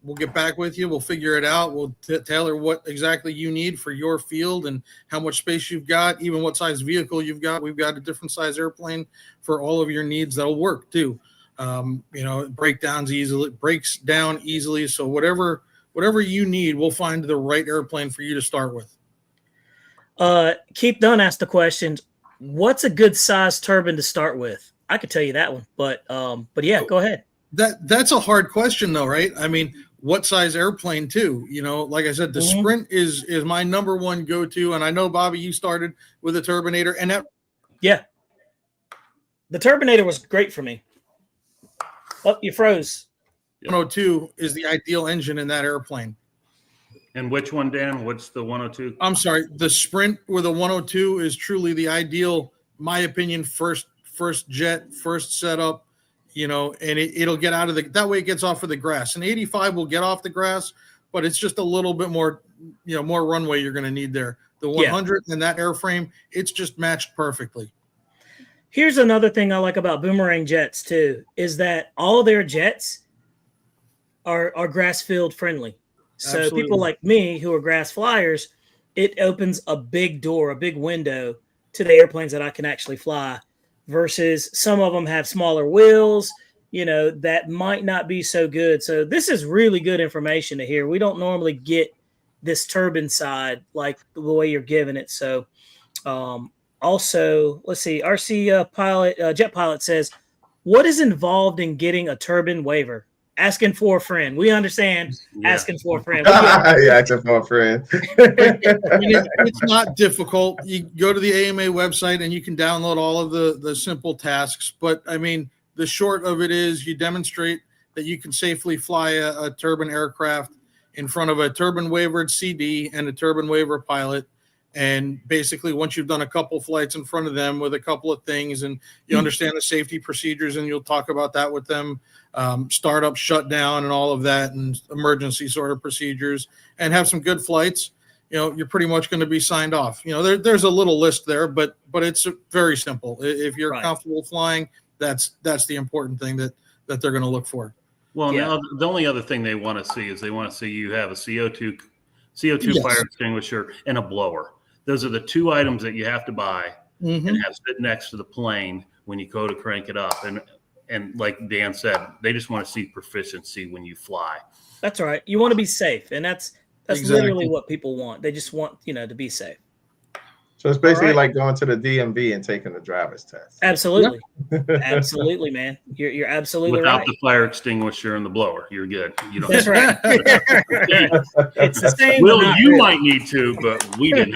We'll get back with you. We'll figure it out. We'll tailor what exactly you need for your field and how much space you've got, even what size vehicle you've got. We've got a different size airplane for all of your needs that'll work too. You know, it breaks down easily. So whatever you need, we'll find the right airplane for you to start with. Keep Dunn asked the question, what's a good size turbine to start with? I could tell you that one, but yeah, go ahead. That's a hard question though, right? I mean, what size airplane too? You know, like I said, the Sprint is my number one go-to. And I know, Bobby, you started with a Turbinator, and that. Yeah. The Turbinator was great for me. Oh, you froze. 102 is the ideal engine in that airplane. And which one, Dan? What's the 102? I'm sorry. The Sprint with a 102 is truly the ideal, my opinion, first jet, first setup, you know, and it'll get out of that way it gets off of the grass. An 85 will get off the grass, but it's just a little bit more, more runway you're going to need there. The 100 and that airframe, it's just matched perfectly. Here's another thing I like about Boomerang jets too, is that all their jets are grass field friendly. So Absolutely. people like me who are grass flyers, it opens a big door, a big window to the airplanes that I can actually fly, versus some of them have smaller wheels, that might not be so good. So this is really good information to hear. We don't normally get this turbine side like the way you're giving it. So also, let's see, RC jet pilot says, what is involved in getting a turbine waiver? Asking for a friend. We understand. Asking for a friend. Yeah, asking for a friend. It's not difficult. You go to the AMA website and you can download all of the simple tasks. But I mean, the short of it is you demonstrate that you can safely fly a turbine aircraft in front of a turbine waivered CD and a turbine waiver pilot. And basically, once you've done a couple flights in front of them with a couple of things, and you understand the safety procedures, and you'll talk about that with them, startup, shutdown, and all of that, and emergency sort of procedures, and have some good flights, you're pretty much going to be signed off. There's a little list there, but it's very simple. If you're comfortable flying, that's the important thing that they're going to look for. Well, the only other thing they want to see is they want to see you have a CO2 Yes. fire extinguisher and a blower. Those are the two items that you have to buy and have sit next to the plane when you go to crank it up. And like Dan said, they just want to see proficiency when you fly. That's right. You want to be safe, and that's literally what people want. They just want to be safe. So it's basically like going to the DMV and taking the driver's test. Absolutely. Absolutely, man. You're absolutely Without right. the fire extinguisher and the blower, you're good. You don't That's right. It's the same. Will, you might need to, but we didn't.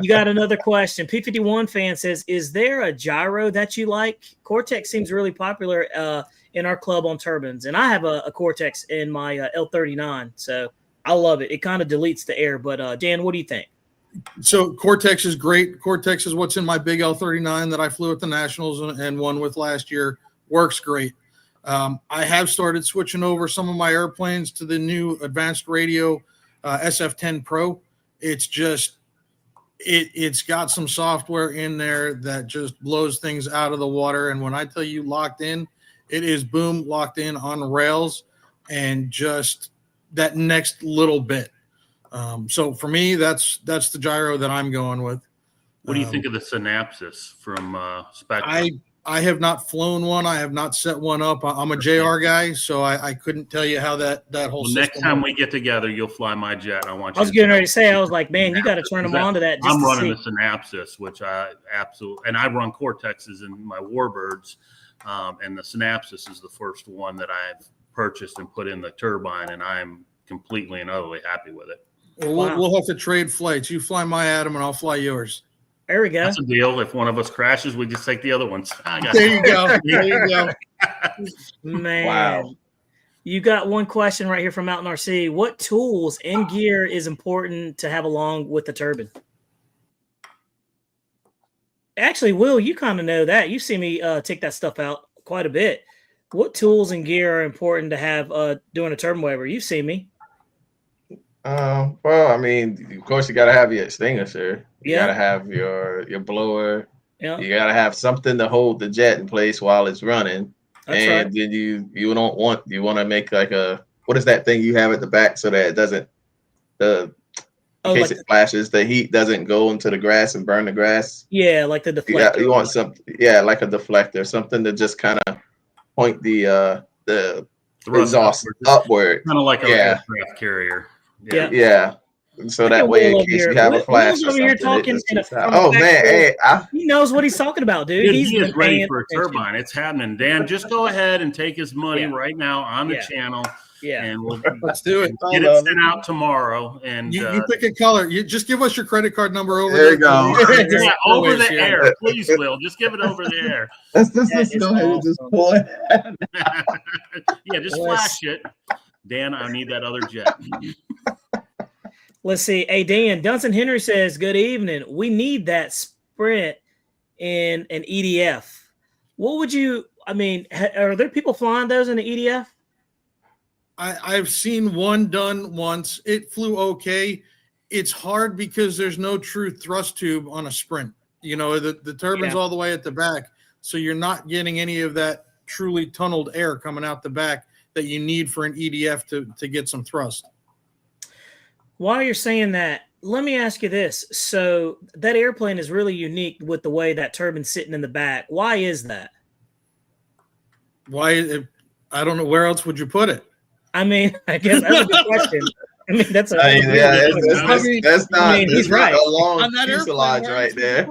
You got another question. P51 fan says, is there a gyro that you like? Cortex seems really popular in our club on turbines. And I have a Cortex in my L39. So I love it. It kind of deletes the air. But Dan, what do you think? So Cortex is great. Cortex is what's in my big L39 that I flew at the Nationals and won with last year. Works great. I have started switching over some of my airplanes to the new advanced radio SF10 Pro. It's just, it's got some software in there that just blows things out of the water. And when I tell you locked in, it is boom, locked in on rails, and just that next little bit. So for me, that's the gyro that I'm going with. What do you think of the Synapsis from Spectrum? I have not flown one. I have not set one up. I'm a JR guy, so I couldn't tell you how that whole system next time we get together, you'll fly my jet. I want you. I was getting ready to say, I was like, man, you got to turn them on to that. Just I'm running the Synapsis, which I absolutely, and I run Cortexes in my Warbirds, and the Synapsis is the first one that I've purchased and put in the turbine, and I'm completely and utterly happy with it. Well, we'll have to trade flights. You fly my Atom, and I'll fly yours. There we go. That's a deal. If one of us crashes, we just take the other ones. There you go. There you go. Man. Wow. You got one question right here from Mountain RC. What tools and gear is important to have along with the turbine? Actually, Will, you kind of know that. You see me take that stuff out quite a bit. What tools and gear are important to have doing a turbine waiver? You've seen me. Well, I mean, of course, you got to have your extinguisher. You got to have your blower. Yeah. You got to have something to hold the jet in place while it's running. That's and right. then you want to make like what is that thing you have at the back so that it doesn't, in case it flashes, the heat doesn't go into the grass and burn the grass. Yeah, like the deflector. You want something, like a deflector, something to just kind of point the exhaust upward. Kind of like an aircraft carrier. Yeah. So that way, in case you have a flash or something, oh man, hey, he knows what he's talking about, dude. He is ready for a turbine. It's happening. Dan, just go ahead and take his money right now on the channel. Yeah, and let's do it. Get it sent out tomorrow. And you pick a color. You just give us your credit card number over there. You go. Over the air, please, Will. Just give it over the air. Let's go ahead and just pull it. Just flash it. Dan, I need that other jet. Let's see. Hey, Dan, Dunson Henry says, good evening. We need that sprint in an EDF. What would you, are there people flying those in the EDF? I've seen one done once. It flew okay. It's hard because there's no true thrust tube on a sprint. You know, the turbine's all the way at the back, so you're not getting any of that truly tunneled air coming out the back that you need for an EDF to get some thrust. While you're saying that, let me ask you this. So that airplane is really unique with the way that turbine's sitting in the back. Why is that? Why? I don't know. Where else would you put it? I mean, I guess that's a good question. I mean, that's a that's not he's right. a long fuselage right there.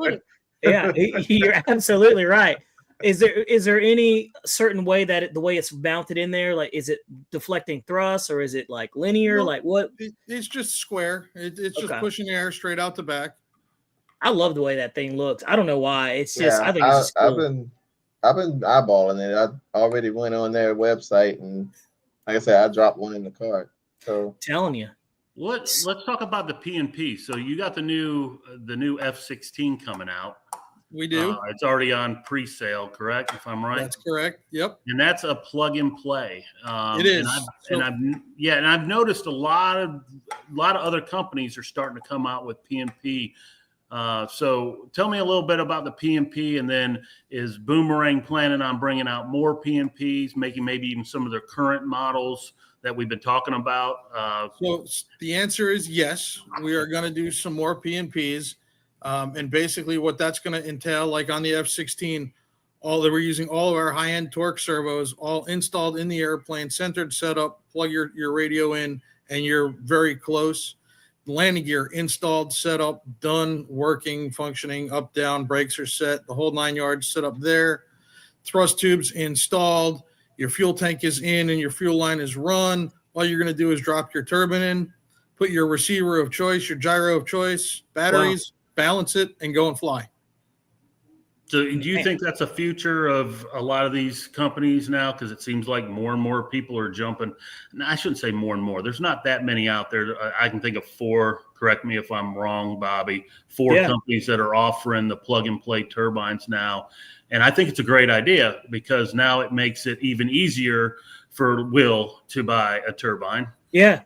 Yeah, you're absolutely right. Is there any certain way that the way it's mounted in there, like is it deflecting thrust or is it like linear? No, like what? It's just square. It's just pushing air straight out the back. I love the way that thing looks. I don't know why. It's just I think it's just cool. I've been eyeballing it. I already went on their website and like I said, I dropped one in the cart. So telling you. Let's talk about the P&P. So you got the new F-16 coming out. We do. It's already on pre-sale, correct? If I'm right. That's correct. Yep. And that's a plug and play. It is. And I've noticed a lot of other companies are starting to come out with P&P. So tell me a little bit about the P&P, and then is Boomerang planning on bringing out more P&Ps, making maybe even some of their current models that we've been talking about? So the answer is yes. We are going to do some more P&Ps. And basically what that's going to entail, like on the F-16, we're using all of our high-end torque servos, all installed in the airplane, centered setup, plug your radio in, and you're very close. Landing gear installed, set up, done, working, functioning, up, down, brakes are set, the whole 9 yards set up there. Thrust tubes installed, your fuel tank is in and your fuel line is run. All you're going to do is drop your turbine in, put your receiver of choice, your gyro of choice, batteries, balance it, and go and fly. So do you think that's a future of a lot of these companies now? Because it seems like more and more people are jumping. And I shouldn't say more and more. There's not that many out there. I can think of 4, correct me if I'm wrong, Bobby, 4 companies that are offering the plug and play turbines now. And I think it's a great idea because now it makes it even easier for Will to buy a turbine. Yeah.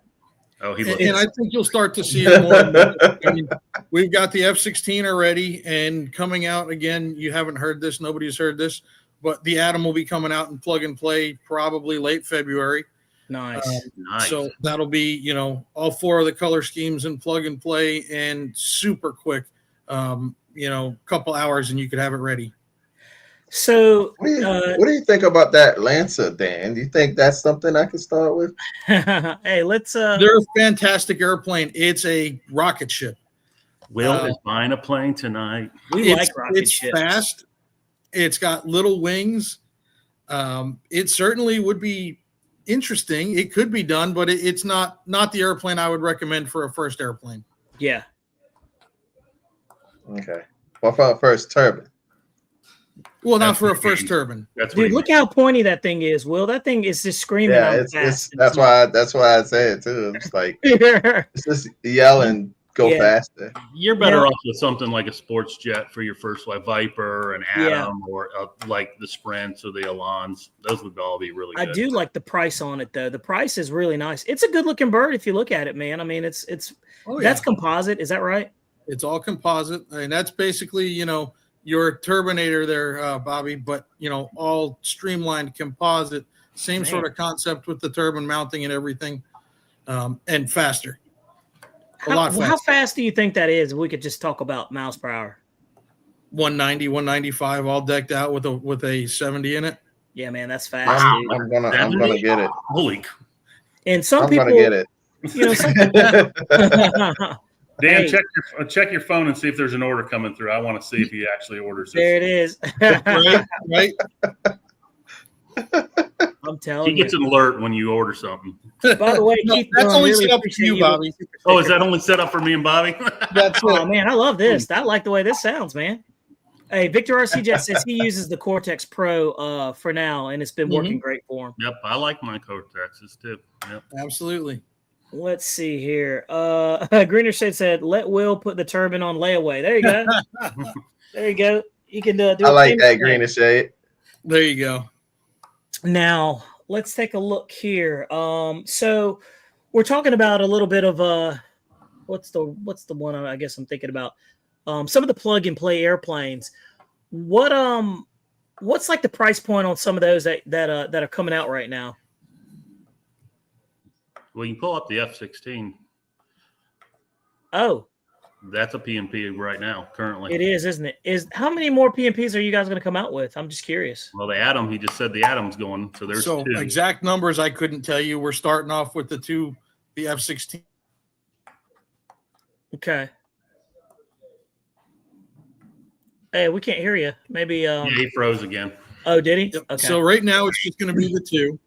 Oh, and I think you'll start to see it more and more. I mean, we've got the F-16 already, and coming out again. You haven't heard this; nobody's heard this, but the Atom will be coming out in plug and play probably late February. Nice. Nice. So that'll be all 4 of the color schemes in plug and play, and super quick. Couple hours, and you could have it ready. So, what do you think about that Lancer, Dan? Do you think that's something I can start with? Hey, let's. They're a fantastic airplane. It's a rocket ship. Will is buying a plane tonight. We like rocket ships. It's fast. It's got little wings. It certainly would be interesting. It could be done, but it's not the airplane I would recommend for a first airplane. Yeah. Okay. What about first turbine? Well, not for a first turbine. Dude, look how pointy that thing is, Will. That thing is just screaming. Yeah, that's why I say it too. It's like it's just yell and go faster. You're better off with something like a sports jet for your first, like Viper and Atom, or like the Sprints or the Alans. Those would all be really good. I do like the price on it though. The price is really nice. It's a good looking bird if you look at it, man. I mean, it's that's composite. Is that right? It's all composite. I mean, that's basically your turbinator there, Bobby, but all streamlined composite, same sort of concept with the turbine mounting and everything, and faster. A lot faster. How fast do you think that is? If we could just talk about miles per hour. 190, 195, all decked out with a 70 in it. Yeah, man, that's fast. Wow, I'm gonna get it. Holy! And some people gonna get it. Dan, check your phone and see if there's an order coming through. I want to see if he actually orders this. There it is. right. I'm telling you. He gets an alert when you order something. By the way, Keith, that's only set up for you, Bobby. Oh, is that only set up for me and Bobby? That's oh, man, I love this. I like the way this sounds, man. Hey, Victor RC Jet says he uses the Cortex Pro for now, and it's been working great for him. Yep, I like my Cortexes too. Yep. Absolutely. Let's see here. Greener Shade said, "Let Will put the turbine on layaway." There you go. There you go. You can do. I like that Greener Shade. There you go. Now, let's take a look here. So we're talking about a little bit of what's the one I guess I'm thinking about? Some of the plug and play airplanes. What's like the price point on some of those that are coming out right now? Well, you can pull up the F-16. Oh, That's a P&P right now, currently. it is, isn't it? How many more PMPs are you guys going to come out with? I'm just curious. Well, the Atom, he just said the Atom's going, so there's So two. exact numbers I couldn't tell you. We're starting off with the F-16. Okay. Hey, we can't hear you. Maybe. Yeah, he froze again. Oh, did he? Yep. Okay. So right now it's just going to be the two.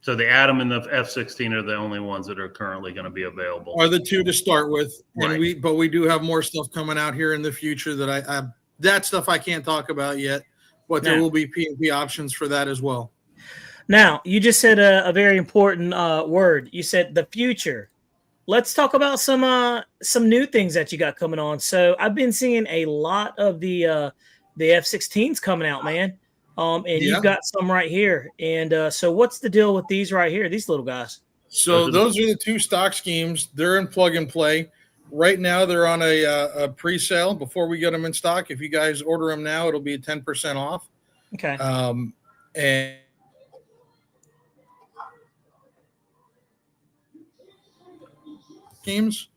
So the Atom and the F-16 are the only ones that are currently going to be available. Are the two to start with, and Right. but we do have more stuff coming out here in the future that that stuff I can't talk about yet, but there No. will be P&P options for that as well. Now, you just said a very important word. You said the future. Let's talk about some new things that you got coming on. So I've been seeing a lot of the F-16s coming out, man. And Yeah. you've got some right here. And so what's the deal with these right here, these little guys? So those are the two stock schemes. They're in plug and play. Right now they're on a pre-sale before we get them in stock. If you guys order them now, it'll be 10% off. Okay. And schemes,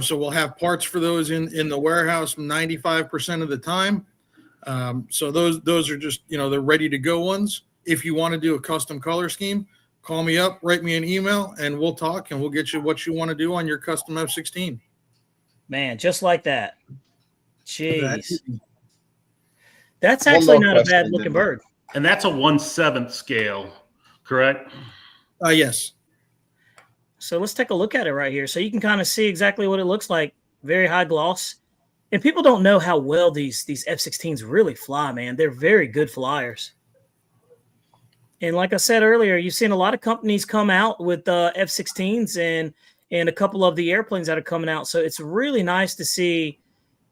so we'll have parts for those in the warehouse 95% of the time. So those are just, they're ready to go ones. If you want to do a custom color scheme, call me up, write me an email, and we'll talk and we'll get you what you want to do on your custom F-16. Man, just like that. Jeez. That- That's One actually more not a question, bad looking then. bird. And that's a 1/7 scale, correct? Yes. So let's take a look at it right here. So you can kind of see exactly what it looks like. Very high gloss. And people don't know how well these F-16s really fly, man. They're very good flyers. And like I said earlier, you've seen a lot of companies come out with F-16s and a couple of the airplanes that are coming out. So it's really nice to see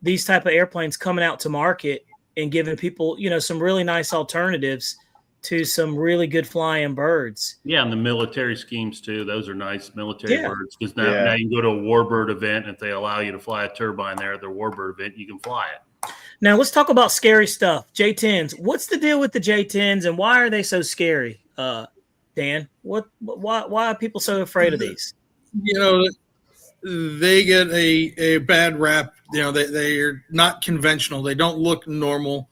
these type of airplanes coming out to market and giving people, some really nice alternatives to some really good flying birds. Yeah, and the military schemes too. Those are nice military Yeah. birds because now, Yeah. now you can go to a warbird event. If they allow you to fly a turbine there at their warbird event, you can fly it. Now let's talk about scary stuff. J-10s. What's the deal with the J-10s and why are they so scary? Dan, why are people so afraid of these? They get a bad rap. They are not conventional. They don't look normal.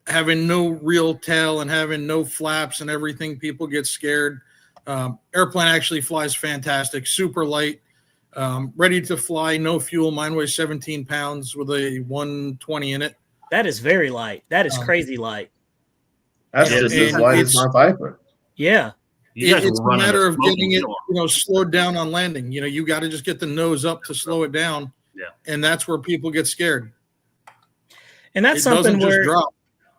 Having no real tail and having no flaps and everything, people get scared. Airplane actually flies fantastic, super light, ready to fly, no fuel. Mine weighs 17 pounds with a 120 in it. That is very light. That is crazy light. That's Yeah, just and as light as it's- my Viper. Yeah. You guys It's were a running matter of smoking getting it, kill 'em. slowed down on landing. You got to just get the nose up to slow it down. Yeah. And that's where people get scared. And that's It doesn't something just where drop.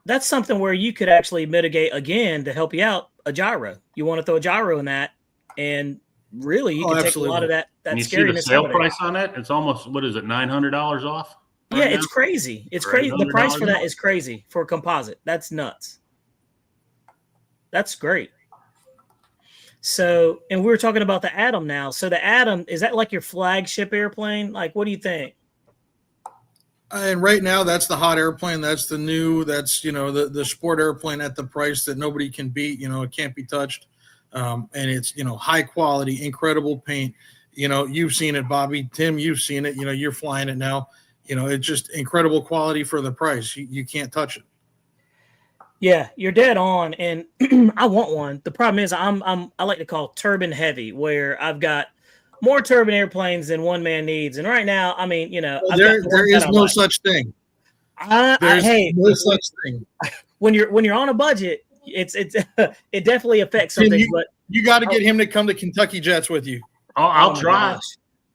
that's something where you could actually mitigate again to help you out a gyro. You want to throw a gyro in that, and really you Oh, can take a absolutely. lot of that And you see the scariness sale out of it. price on it? It's almost, what is it, $900 off? Yeah, right it's now? crazy. It's For crazy. The price for $800 that is crazy for a composite. That's nuts. That's great. So, and we were talking about the Atom now. So the Atom, is that like your flagship airplane? Like, what do you think? And right now, that's the hot airplane. That's the new. That's the sport airplane at the price that nobody can beat. It can't be touched, and it's high quality, incredible paint. You've seen it, Bobby, Tim. You've seen it. You're flying it now. It's just incredible quality for the price. You can't touch it. Yeah, you're dead on, and I want one. The problem is I like to call turbine heavy, where I've got more turbine airplanes than one man needs. And right now, I mean, Well, I've there got the ones is that I no like. such thing. Hey, No such thing. when you're on a budget, it's it definitely affects some Tim, things. But You got to get him to come to Kentucky Jets with you. I'll oh my try. gosh.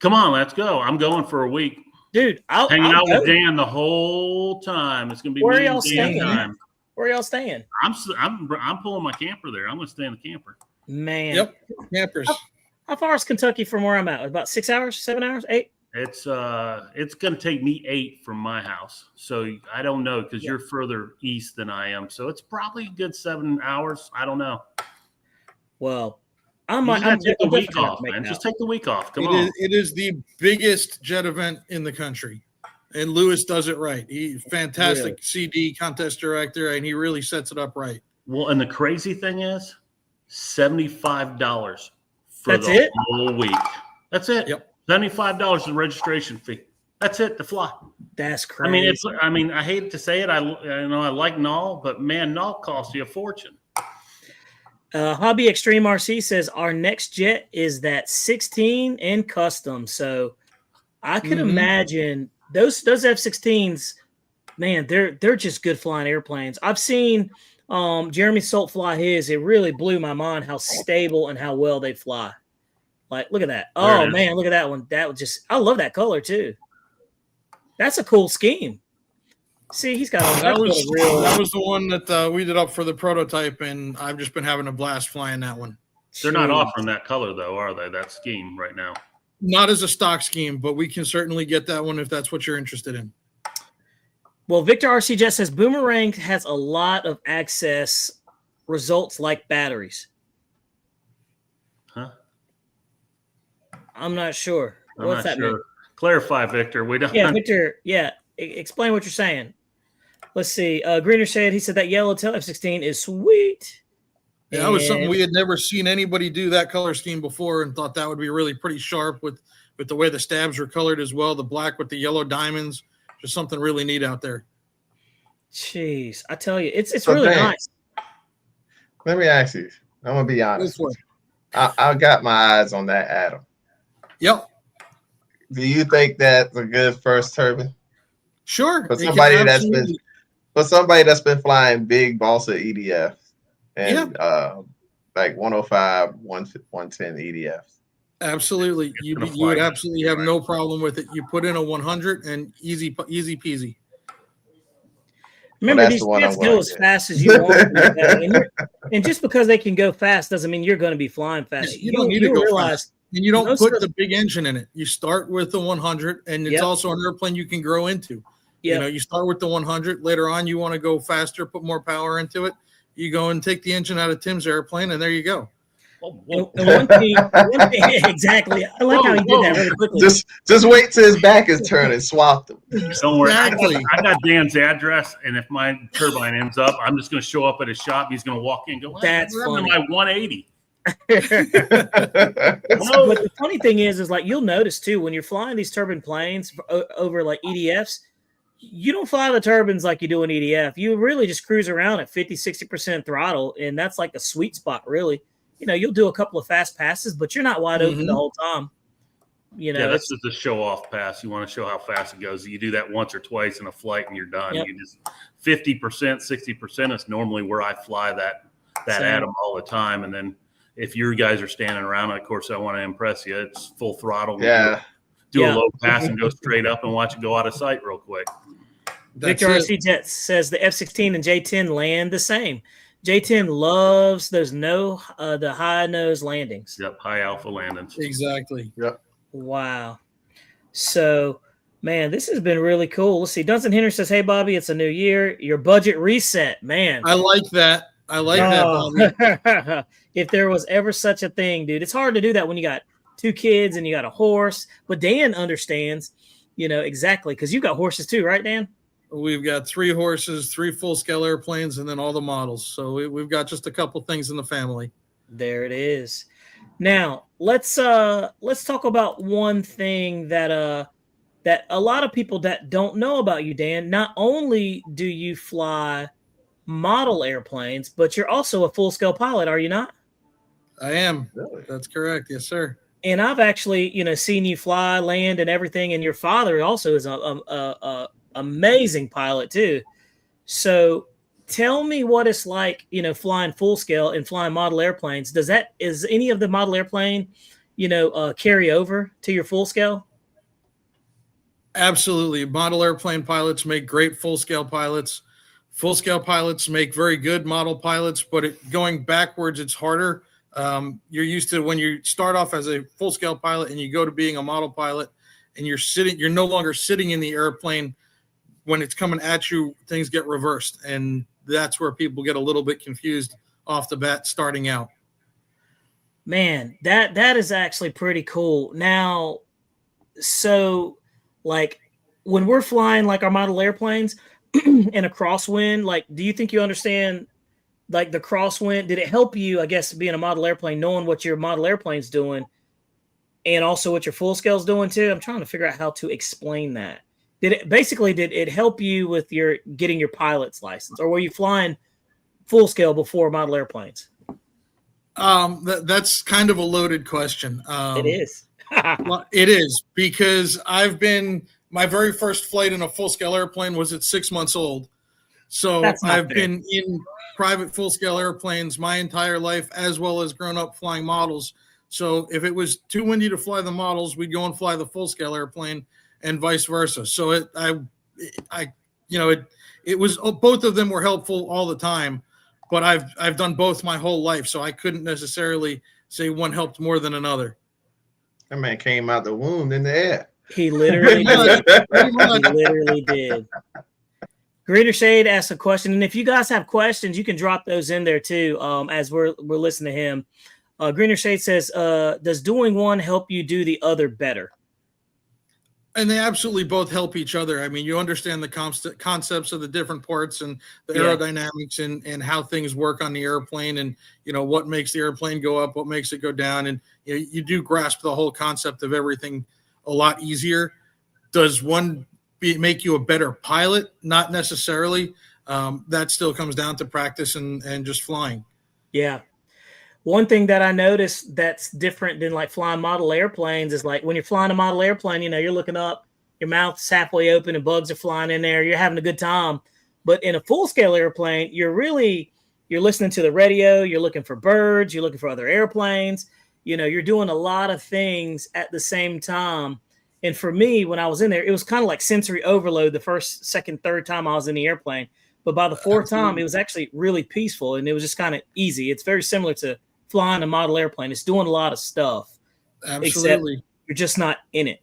Come on, let's go. I'm going for a week. Dude, Hanging I'll out go. with Dan the whole time. It's going to be Where me are y'all and Dan staying? time. Where are y'all staying? I'm pulling my camper there. I'm going to stay in the camper. Man, Yep, campers. How far is Kentucky from where I'm at? About 6 hours, 7 hours, 8? It's going to take me 8 from my house. So I don't know because you're further east than I am. So it's probably a good 7 hours. I don't know. Well, I'm take the week off, man. Just take the week off. Come on. It is the biggest jet event in the country. And Lewis does it right. He's fantastic CD contest director, and he really sets it up right. Well, and the crazy thing is $75 for That's the it? whole week. That's it. Yep. $75 is the registration fee. That's it to fly. That's crazy. I mean, I hate to say it. I like Null, but man, Null costs you a fortune. Hobby Extreme RC says our next jet is that 16 and custom. So I could imagine those F-16s, man, they're just good flying airplanes. I've seen Jeremy Solt fly his. It really blew my mind how stable and how well they fly. Like, look at that. Oh man, look at that one. That was just, I love that color too. That's a cool scheme. See, he's got that was the one that we did up for the prototype, and I've just been having a blast flying that one. They're not offering that color though, are they? That scheme right now. Not as a stock scheme, but we can certainly get that one if that's what you're interested in. Well, Victor RC Jet says Boomerang has a lot of access results like batteries. Huh? I'm not sure. What's that mean? Clarify, Victor. We don't. Yeah, Victor. Yeah, explain what you're saying. Let's see. Greener Shade, he said that yellowtail F-16 is sweet. Yeah, that was something we had never seen anybody do that color scheme before, and thought that would be really pretty sharp with the way the stabs were colored as well. The black with the yellow diamonds, just something really neat out there. Jeez, I tell you, it's really nice. Let me ask you. I'm gonna be honest. I got my eyes on that Atom. Yep. Do you think that's a good first turbine? Sure. For somebody that's been flying big balsa EDF and like 105, 110 EDFs. Absolutely. You would absolutely have no problem with it. You put in a 100 and easy peasy. Remember, these jets go as fast as you want. And just because they can go fast doesn't mean you're going to be flying fast. You don't need to go fast. And you don't put the big engine in it. You start with the 100, and it's also an airplane you can grow into. You know, you start with the 100. Later on, you want to go faster, put more power into it. You go and take the engine out of Tim's airplane, and there you go. One thing, exactly. I like how he did that really quickly. Just wait till his back is turned and swap them. Don't worry. Exactly. I got Dan's address, and if my turbine ends up, I'm just going to show up at his shop. He's going to walk in and go, "That's funny." My 180. But the funny thing is like you'll notice too when you're flying these turbine planes over like EDFs, you don't fly the turbines like you do an EDF. You really just cruise around at 50-60% throttle, and that's like a sweet spot, really. You know, you'll do a couple of fast passes, but you're not wide open the whole time. You know, that's just a show off pass. You want to show how fast it goes. You do that once or twice in a flight, and you're done. You just 50%, 60% is normally where I fly that Atom all the time, and then. If your guys are standing around, of course, I want to impress you. It's full throttle. Yeah. Do a low pass and go straight up and watch it go out of sight real quick. Victor RC Jet says the F-16 and J-10 land the same. J-10 loves those the high nose landings. Yep, high alpha landings. Exactly. Yep. Wow. So, man, this has been really cool. Let's see. Dunstan Henry says, "Hey, Bobby, it's a new year. Your budget reset, man." I like that. That, Bobby. If there was ever such a thing, dude, it's hard to do that when you got 2 kids and you got a horse. But Dan understands, exactly, because you got horses too, right, Dan? We've got 3 horses, 3 full-scale airplanes, and then all the models. So we've got just a couple things in the family. There it is. Now let's talk about one thing that a lot of people that don't know about you, Dan. Not only do you fly model airplanes, but you're also a full-scale pilot, are you not? I am. Really? That's correct. Yes, sir. And I've actually, seen you fly, land, and everything. And your father also is a amazing pilot too. So tell me what it's like, flying full scale and flying model airplanes. Is any of the model airplane, carry over to your full scale? Absolutely. Model airplane pilots make great full-scale pilots. Full-scale pilots make very good model pilots, but going backwards, it's harder. You're used to when you start off as a full-scale pilot and you go to being a model pilot, and you're no longer sitting in the airplane. When it's coming at you, things get reversed, and that's where people get a little bit confused off the bat starting out. Man, that is actually pretty cool. Now, so like when we're flying like our model airplanes in a crosswind, like do you think you understand like the crosswind? Did it help you, I guess, being a model airplane, knowing what your model airplane's doing and also what your full scale's doing too? I'm trying to figure out how to explain that. Did it help you with your getting your pilot's license, or were you flying full scale before model airplanes? That's kind of a loaded question. It is. Well, it is, because my very first flight in a full scale airplane was at 6 months old. So I've been in private full scale airplanes my entire life, as well as grown up flying models. So if it was too windy to fly the models, we'd go and fly the full scale airplane, and vice versa. So it was, both of them were helpful all the time, but I've done both my whole life. So I couldn't necessarily say one helped more than another. That man came out the womb in the air. He literally did. He literally did. Greener Shade asked a question, and if you guys have questions, you can drop those in there too. As we're listening to him, Greener Shade says, "Does doing one help you do the other better?" And they absolutely both help each other. I mean, you understand the concepts of the different parts and the aerodynamics and how things work on the airplane, and what makes the airplane go up, what makes it go down, and you do grasp the whole concept of everything a lot easier. Does one make you a better pilot? Not necessarily. That still comes down to practice and just flying. Yeah. One thing that I noticed that's different than like flying model airplanes is like when you're flying a model airplane, you're looking up, your mouth's halfway open and bugs are flying in there. You're having a good time. But in a full scale airplane, you're listening to the radio. You're looking for birds. You're looking for other airplanes. You're doing a lot of things at the same time. And for me, when I was in there, it was kind of like sensory overload the first, second, third time I was in the airplane. But by the fourth time, it was actually really peaceful, and it was just kind of easy. It's very similar to flying a model airplane. It's doing a lot of stuff. Absolutely. Except you're just not in it.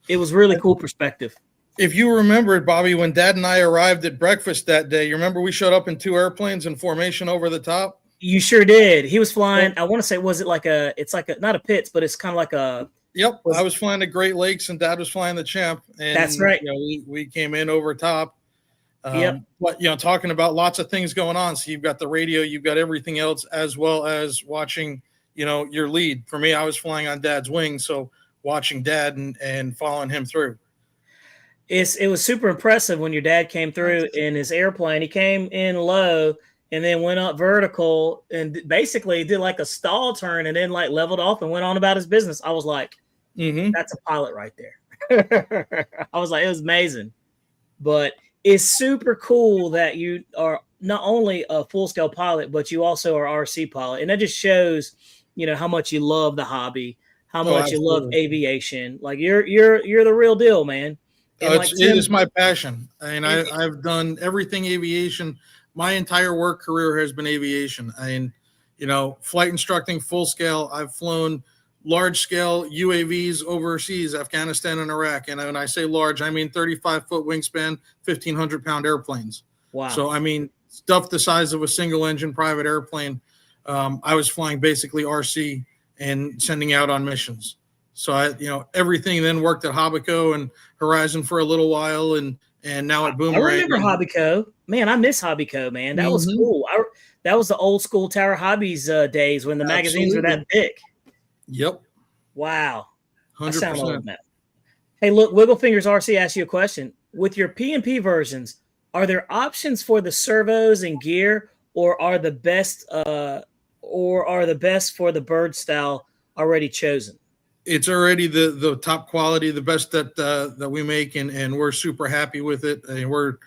It was really cool perspective. If you remember it, Bobby, when Dad and I arrived at breakfast that day, you remember we showed up in 2 airplanes in formation over the top? You sure did. He was flying, I want to say, was it like it's like not a Pitts, but it's kind of like a. Yep. I was flying the Great Lakes and Dad was flying the Champ. And, that's right. We came in over top. Yep. But, talking about lots of things going on. So you've got the radio, you've got everything else, as well as watching, your lead. For me, I was flying on Dad's wing. So watching Dad and following him through. It was super impressive when your dad came through in his airplane. He came in low and then went up vertical and basically did like a stall turn and then like leveled off and went on about his business. I was like, That's a pilot right there. I was like, it was amazing. But it's super cool that you are not only a full-scale pilot, but you also are RC pilot. And that just shows, how much you love the hobby, how much you love aviation. Like you're the real deal, man. It is my passion. I mean, I've done everything aviation. My entire work career has been aviation. Flight instructing full scale. I've flown large scale UAVs overseas, Afghanistan and Iraq. And when I say large, I mean 35-foot wingspan, 1,500-pound airplanes. Wow. So, stuff the size of a single engine private airplane. I was flying basically RC and sending out on missions. So everything then worked at Hobbico and Horizon for a little while, and now at Boomerang. I remember Hobbico. Man, I miss Hobbico, man. That was cool. That was the old school Tower Hobbies days when the magazines were that big. Yep. Wow. 100%. I sound old now. Hey, look, Wiggle Fingers RC asked you a question. With your P&P versions, are there options for the servos and gear, or are the best for the bird style already chosen? It's already the top quality, the best that we make, and we're super happy with it. And we're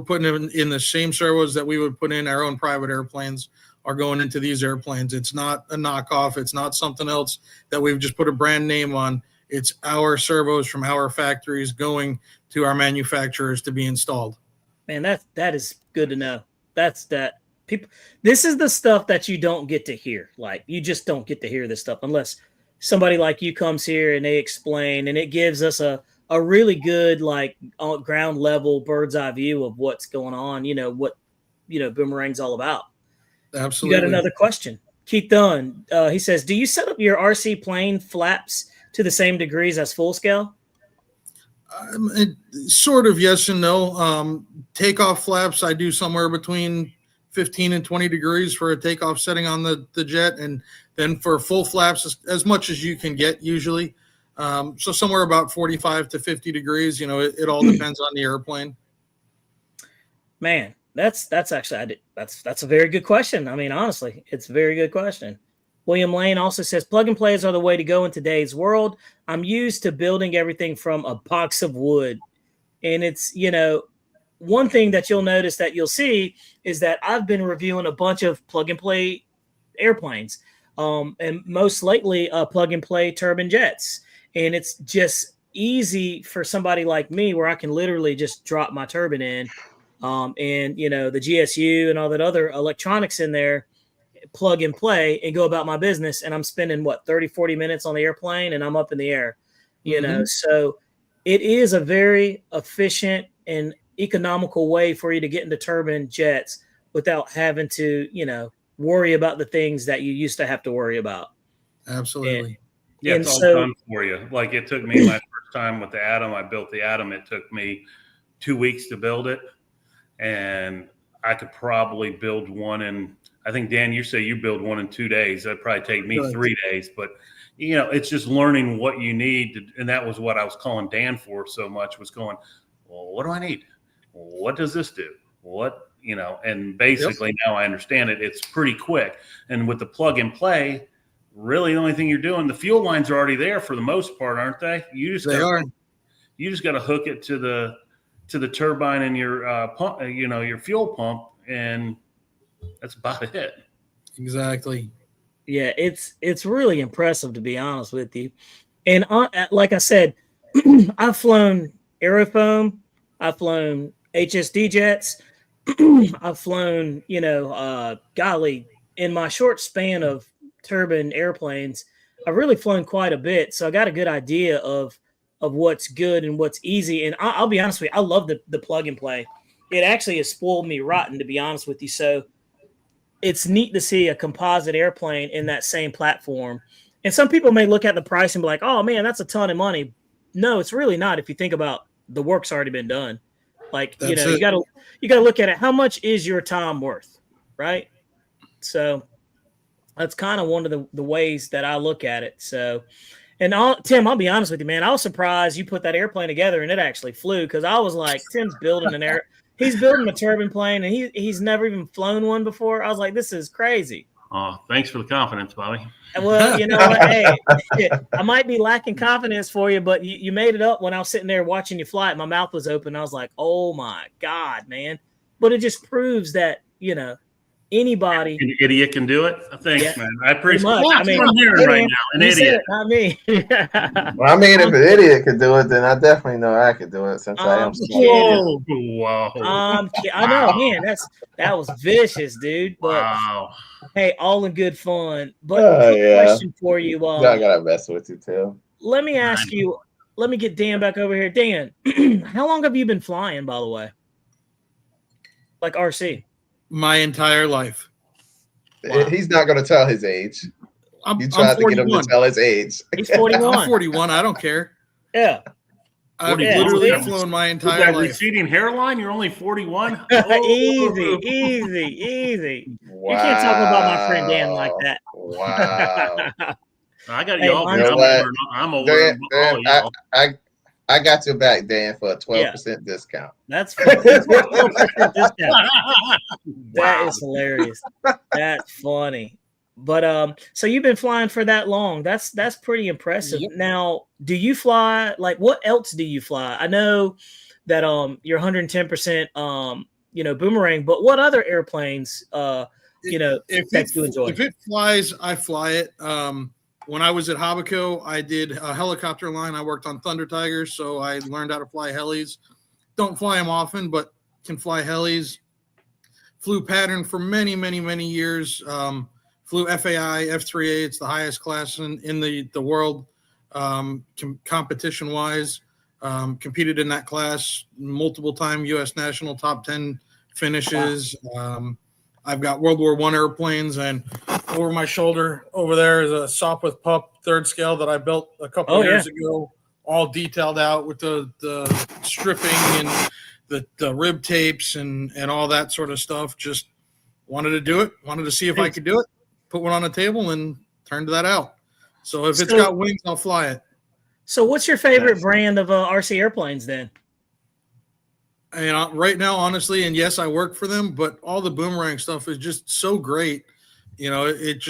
putting them in the same servos that we would put in our own private airplanes are going into these airplanes. It's not a knockoff. It's not something else that we've just put a brand name on. It's our servos from our factories going to our manufacturers to be installed. Man, that is good to know. This is the stuff that you don't get to hear. Like, you just don't get to hear this stuff unless somebody like you comes here and they explain, and it gives us a a really good like ground level bird's eye view of what's going on. What Boomerang's all about. Absolutely. You got another question, Keith Dunn. He says, "Do you set up your RC plane flaps to the same degrees as full scale?" Sort of yes and no. Takeoff flaps, I do somewhere between 15 and 20 degrees for a takeoff setting on the jet, and then for full flaps, as much as you can get usually. So somewhere about 45 to 50 degrees. It all depends on the airplane. Man, that's actually that's a very good question. I mean, honestly, it's a very good question. William Lane also says plug and plays are the way to go in today's world. I'm used to building everything from a box of wood. And it's, one thing that you'll notice that you'll see is that I've been reviewing a bunch of plug and play airplanes, and most lately plug and play turbine jets. And it's just easy for somebody like me where I can literally just drop my turbine in, and, the GSU and all that other electronics in there, plug and play and go about my business. And I'm spending 30, 40 minutes on the airplane and I'm up in the air, so it is a very efficient and economical way for you to get into turbine jets without having to, worry about the things that you used to have to worry about. Absolutely. It's all done for you. Like it took me my first time with the Atom. I built the Atom. It took me 2 weeks to build it. And I could probably build one in, I think, Dan, you say you build one in 2 days. That'd probably take me 3 days. But, it's just learning what you need. And that was what I was calling Dan for so much, was going, well, what do I need? What does this do? What, and basically now I understand it. It's pretty quick. And with the plug and play, really the only thing you're doing, the fuel lines are already there for the most part, aren't they? You just got to hook it to the turbine and your pump, your fuel pump, and that's about it. Exactly. Yeah, it's really impressive, to be honest with you. And like I said, I've flown aerofoam, I've flown HSD jets, I've flown, golly, in my short span of turbine airplanes, I've really flown quite a bit. So I got a good idea of what's good and what's easy. And I'll be honest with you, I love the plug and play. It actually has spoiled me rotten, to be honest with you. So it's neat to see a composite airplane in that same platform. And some people may look at the price and be like, oh man, that's a ton of money. No, it's really not. If you think about the work's already been done. Like, you gotta look at it. How much is your time worth? Right. So that's kind of one of the ways that I look at it. So, and Tim, I'll be honest with you, man. I was surprised you put that airplane together and it actually flew, because I was like, Tim's building he's building a turbine plane and he's never even flown one before. I was like, this is crazy. Oh, thanks for the confidence, Bobby. Well, you know what? Hey, I might be lacking confidence for you, but you made it up when I was sitting there watching you fly. My mouth was open. I was like, oh my God, man. But it just proves that, anybody, an idiot can do it. Thanks, man. I appreciate it. I mean, I'm hearing right now. An idiot. Not me. Well, I mean, if an idiot could do it, then I definitely know I could do it, since I am smart. Whoa. I know, man. That was vicious, dude. But wow. Hey, all in good fun. But question for you. I gotta mess with you too. Let me ask you. Let me get Dan back over here. Dan, how long have you been flying, by the way? Like RC? My entire life. Wow. He's not going to tell his age. You tried to get him to tell his age. He's 41. I'm 41. I don't care. Yeah. I've literally flown my entire life. Receding hairline? You're only 41? Easy. Wow. You can't talk about my friend Dan like that. Wow. I got y'all. I'm over. I got your back, Dan, for a 12% discount. That's 12% discount. That is hilarious. That's funny. But so you've been flying for that long. That's pretty impressive. Yep. Now, do you fly, like, what else do you fly? I know that you're 110% Boomerang, but what other airplanes that you enjoy? If it flies, I fly it. When I was at Habaco, I did a helicopter line. I worked on Thunder Tigers, so I learned how to fly helis. Don't fly them often, but can fly helis. Flew pattern for many, many, many years. Flew FAI, F3A. It's the highest class in the world, competition-wise. competed in that class, multiple time U.S. national top 10 finishes. Wow. I've got World War I airplanes, and over my shoulder over there is a Sopwith Pup third scale that I built a couple of years ago, all detailed out with the stripping and the rib tapes and all that sort of stuff. Just wanted to do it, wanted to see if I could do it, put one on the table and turned that out. So if it's got wings, I'll fly it. So what's your favorite brand of RC airplanes then? And right now, honestly, and yes, I work for them, but all the Boomerang stuff is just so great. You know, it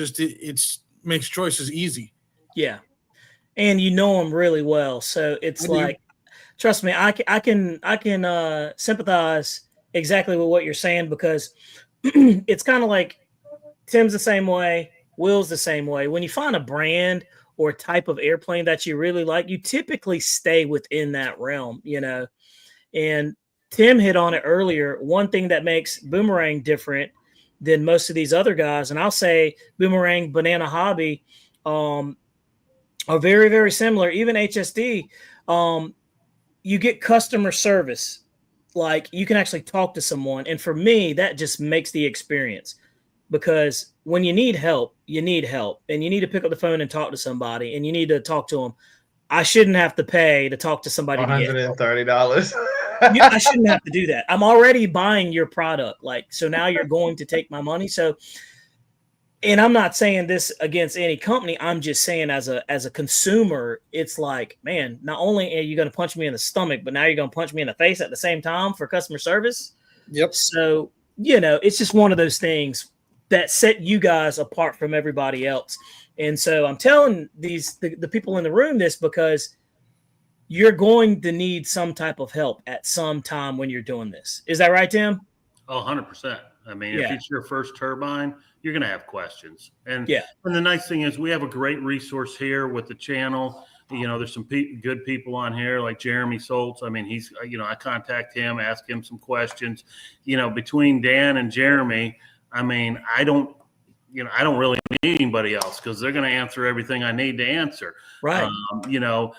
makes choices easy. Yeah. And you know them really well. So it's trust me, I can sympathize exactly with what you're saying, because it's kind of like Tim's the same way, Will's the same way. When you find a brand or type of airplane that you really like, you typically stay within that realm, you know. And Tim hit on it earlier. One thing that makes Boomerang different than most of these other guys, and I'll say Boomerang, Banana Hobby, are very, very similar. Even HSD, you get customer service. Like, you can actually talk to someone. And for me, that just makes the experience, because when you need help, and you need to pick up the phone and talk to somebody, and you need to talk to them. I shouldn't have to pay to talk to somebody. $130. I shouldn't have to do that. I'm already buying your product. Like, so now you're going to take my money. So, and I'm not saying this against any company. I'm just saying as a consumer, it's like, man, not only are you going to punch me in the stomach, but now you're going to punch me in the face at the same time for customer service. Yep. So, you know, it's just one of those things that set you guys apart from everybody else. And so I'm telling the people in the room this, because you're going to need some type of help at some time when you're doing this. Is that right, Tim? Oh, 100%. I mean, if it's your first turbine, you're going to have questions. And the nice thing is we have a great resource here with the channel. You know, there's some good people on here like Jeremy Soltz. I mean, he's, you know, I contact him, ask him some questions. You know, between Dan and Jeremy, I mean, I don't really need anybody else, because they're going to answer everything I need to answer. Right. You know,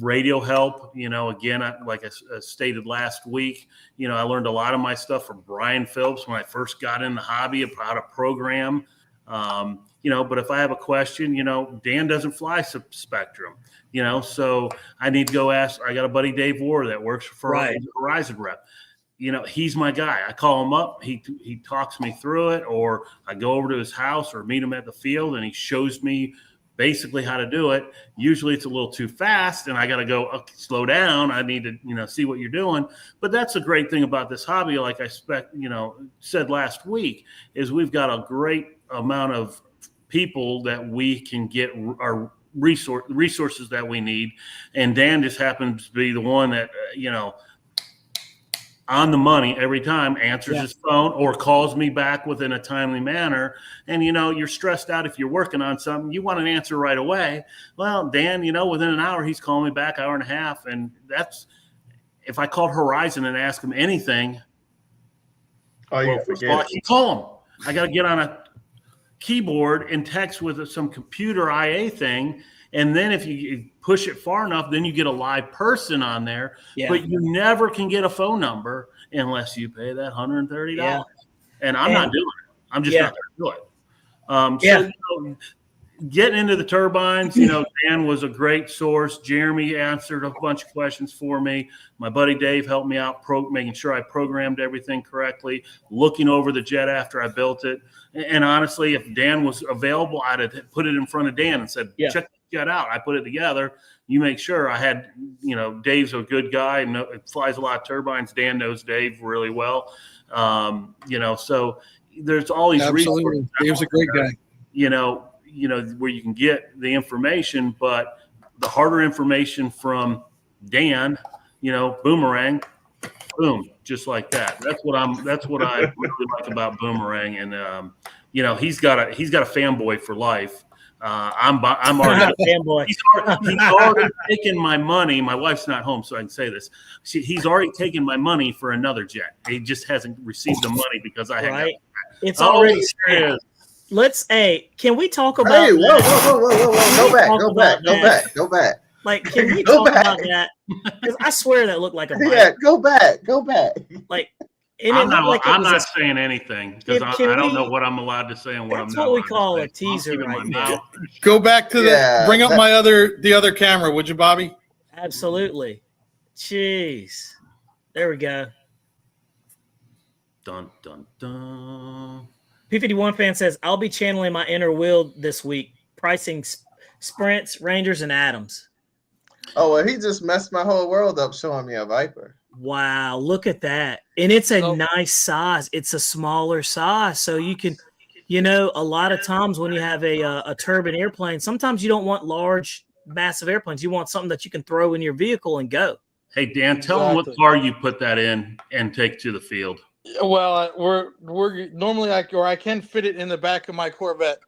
radio help, you know, again, like I stated last week, you know, I learned a lot of my stuff from Brian Phillips when I first got in the hobby of how to program, you know, but if I have a question, you know, Dan doesn't fly Spectrum, you know, so I need to go ask. I got a buddy, Dave Ward, that works for Horizon Rep. You know, he's my guy. I call him up. He talks me through it, or I go over to his house or meet him at the field, and he shows me basically how to do it. Usually it's a little too fast, and I got to go, okay, slow down. I need to, you know, see what you're doing. But that's the great thing about this hobby. Like I said last week, is we've got a great amount of people that we can get our resources that we need. And Dan just happens to be the one that, you know, on the money every time, answers his phone or calls me back within a timely manner. And, you know, you're stressed out if you're working on something, you want an answer right away. Well, Dan, you know, within an hour, he's calling me back, hour and a half. And that's, if I called Horizon and asked him anything, you forget. I call him. I got to get on a keyboard and text with some computer IA thing. And then if you push it far enough, then you get a live person on there. Yeah. But you never can get a phone number unless you pay that $130. Yeah. And I'm not doing it. I'm just not going to do it. So, you know, getting into the turbines, you know, Dan was a great source. Jeremy answered a bunch of questions for me. My buddy Dave helped me out, making sure I programmed everything correctly, looking over the jet after I built it. And honestly, if Dan was available, I'd have put it in front of Dan and said, check the jet out. I put it together. You make sure. I had, you know, Dave's a good guy and flies a lot of turbines. Dan knows Dave really well. You know, so there's all these resources. Dave's a great guy. You know, where you can get the information, but the harder information from Dan, you know, Boomerang, boom, just like that. That's what I really like about Boomerang. And, you know, he's got a fanboy for life. I'm already a fanboy. He's already taken my money. My wife's not home, so I can say this. He's already taken my money for another jet. He just hasn't received the money because I had it's already spent. Can we talk about? Hey, whoa! Go back. Like, can we Go talk back. about that? Because I swear that looked like a bike. Yeah, go back. Like, and I'm it looked not. like it I'm was not saying anything because can I don't know we- what I'm allowed to say and what I'm That's not. what we allowed call to a say. teaser I'm keeping right my there. mouth Go back to the Yeah, bring up the other camera, would you, Bobby? Absolutely. Jeez. There we go. Dun dun dun. P51 fan says, I'll be channeling my inner wheel this week, pricing Sprints, Rangers, and Adams. Oh, well, he just messed my whole world up showing me a Viper. Wow, look at that. And it's a So- nice size. It's a smaller size. So you can, a lot of times when you have a turbine airplane, sometimes you don't want large, massive airplanes. You want something that you can throw in your vehicle and go. Hey Dan, tell them what car you put that in and take to the field. Well, we're normally I can fit it in the back of my Corvette,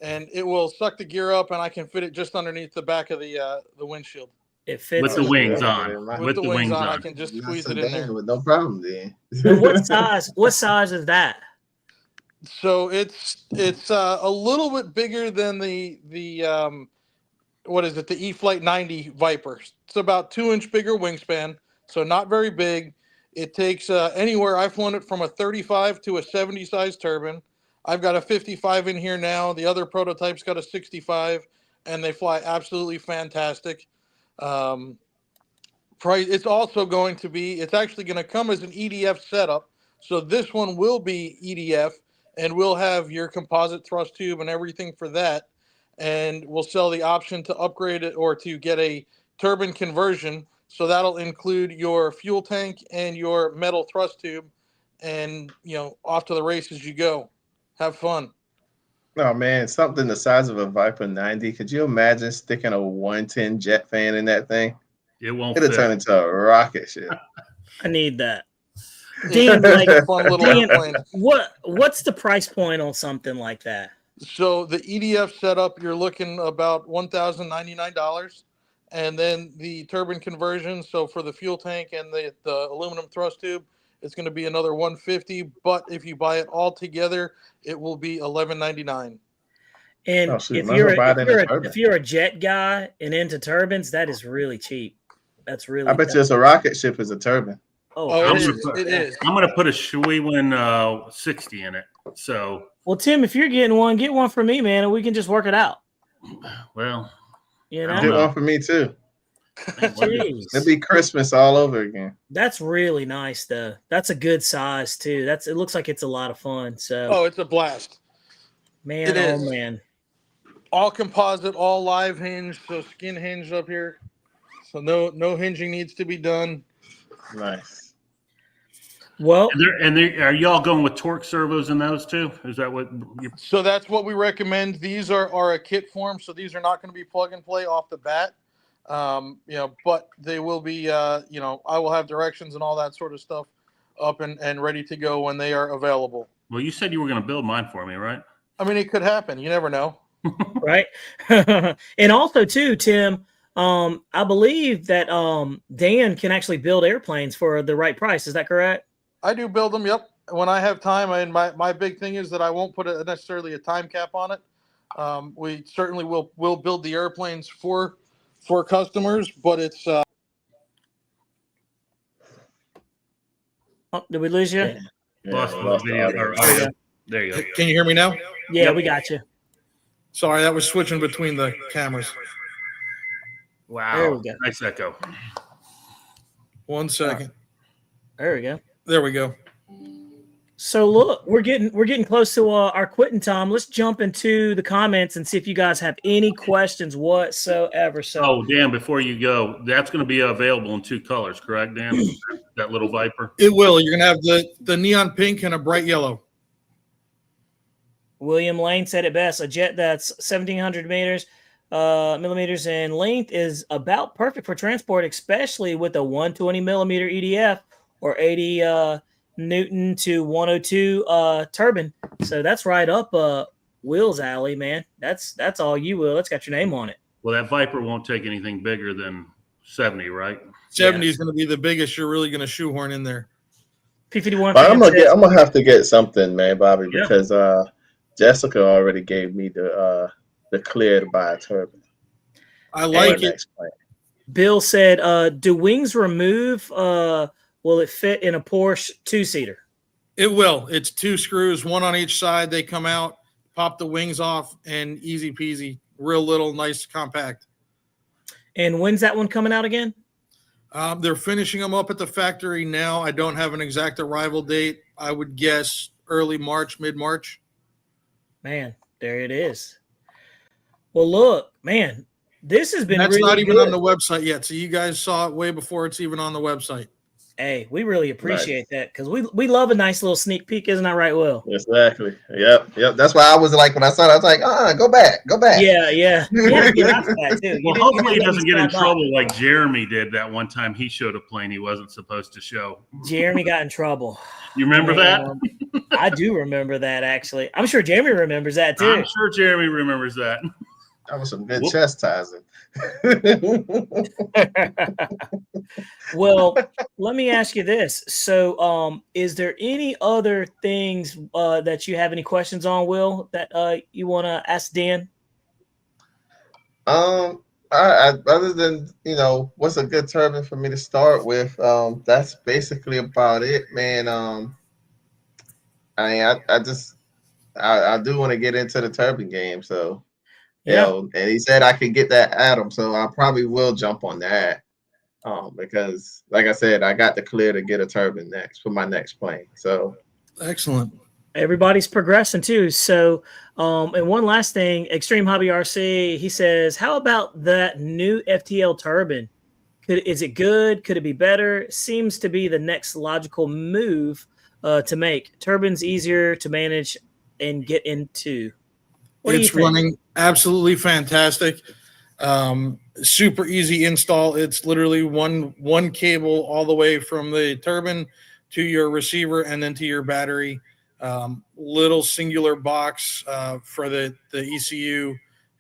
and it will suck the gear up, and I can fit it just underneath the back of the windshield. It fits With the in wings yeah, on. man. With the wings on. I can just squeeze it in there. With no problem, then. And what size is that? So it's a little bit bigger than the what is it, the e-flite 90 Viper. It's about 2-inch bigger wingspan, so not very big. It takes anywhere. I've flown it from a 35 to a 70 size turbine. I've got a 55 in here now. The other prototype's got a 65, and they fly absolutely fantastic. Price. It's also going to be. It's actually going to come as an EDF setup. So this one will be EDF, and we'll have your composite thrust tube and everything for that. And we'll sell the option to upgrade it or to get a turbine conversion. So that'll include your fuel tank and your metal thrust tube, and off to the races you go. Have fun. Oh man, something the size of a Viper 90. Could you imagine sticking a 110 jet fan in that thing? It won't It'll fit. turn into a rocket ship. I need that. Dan, Dan, like fun little Dan, airplane. what's the price point on something like that? So the EDF setup, you're looking about $1,099, and then the turbine conversion. So for the fuel tank and the aluminum thrust tube, it's going to be another $150. But if you buy it all together, it will be $1,199. And Oh, shoot, if might as well buy it in a turbine. if you're a jet guy and into turbines, that is really cheap. That's really. I bet you it's a rocket ship is a turbine. Oh, I'm it is. I'm going to put a Schwewin 60 in it. So, well, Tim, if you're getting one, get one for me, man, and we can just work it out. well, You I know, don't Get know. one for me too. Jeez. It'd be Christmas all over again. That's really nice, though. That's a good size too. It looks like it's a lot of fun. So, Oh, it's a blast. man, it is. oh man, All composite, all live hinge, so skin hinged up here. So no hinging needs to be done. Nice. well, Are y'all going with torque servos in those too? Is that what you So that's what we recommend. These are a kit form, so these are not going to be plug and play off the bat. But they will be. I will have directions and all that sort of stuff up and ready to go when they are available. Well, you said you were going to build mine for me, right? I mean, it could happen. You never know. right? And also too, Tim, I believe that Dan can actually build airplanes for the right price. Is that correct? I do build them. Yep. When I have time, and my big thing is that I won't put necessarily a time cap on it. We certainly will build the airplanes for customers, but it's. Oh, did we lose you? Lost we the lost the video. audio. Or audio. There you go. Can you hear me now? Yeah, Yep. we got you. Sorry, that was switching between the cameras. Wow. There we go. Nice echo. 1 second. There we go. There we go. So look, we're getting close to our quitting time. Let's jump into the comments and see if you guys have any questions whatsoever. So, Oh, Dan, before you go, that's going to be available in 2 colors, correct, Dan? That little Viper. It will. You're gonna have the neon pink and a bright yellow. William Lane said it best: a jet that's 1,700 millimeters in length is about perfect for transport, especially with a 120 millimeter EDF or 80 Newton to 102 turbine. So that's right up Will's alley, man. That's all you, Will. It's got your name on it. Well, that Viper won't take anything bigger than 70, right? 70 is going to be the biggest you're really going to shoehorn in there. P51. But I'm gonna have to get something, man, Bobby, Yeah. because Jessica already gave me the clear to buy a turbine. I like it. Next plan. Bill said, do wings remove? Will it fit in a Porsche 2-seater? It will. It's 2 screws, 1 on each side. They come out, pop the wings off, and easy peasy. Real little, nice, compact. And when's that one coming out again? They're finishing them up at the factory now. I don't have an exact arrival date. I would guess early March, mid-March. Man, there it is. Well, look, man, this has been That's really not even good. on the website yet. So you guys saw it way before it's even on the website. Hey, we really appreciate that because we love a nice little sneak peek, isn't that right, Will? Exactly. Yep. That's why I was like, when I saw it, I was like, go back. Yeah. You have to get out to that too. Well, hopefully he doesn't get in trouble like Jeremy did that one time. He showed a plane he wasn't supposed to show. Jeremy got in trouble. You remember that? I do remember that, actually. I'm sure Jeremy remembers that too. I'm sure Jeremy remembers that. That was some good chastising. Well, let me ask you this. So, is there any other things that you have any questions on, Will, that you want to ask Dan? I other than what's a good turbine for me to start with, that's basically about it, man. I do want to get into the turbine game, so and he said I could get that Adam, so I probably will jump on that. Because like I said, I got the clear to get a turbine next for my next plane. So excellent. Everybody's progressing too. So, and one last thing, Extreme Hobby RC, he says, how about that new FTL turbine? Is it good? Could it be better? Seems to be the next logical move to make. Turbines easier to manage and get into. It's running absolutely fantastic. Super easy install. It's literally one cable all the way from the turbine to your receiver and then to your battery. Little singular box for the ECU.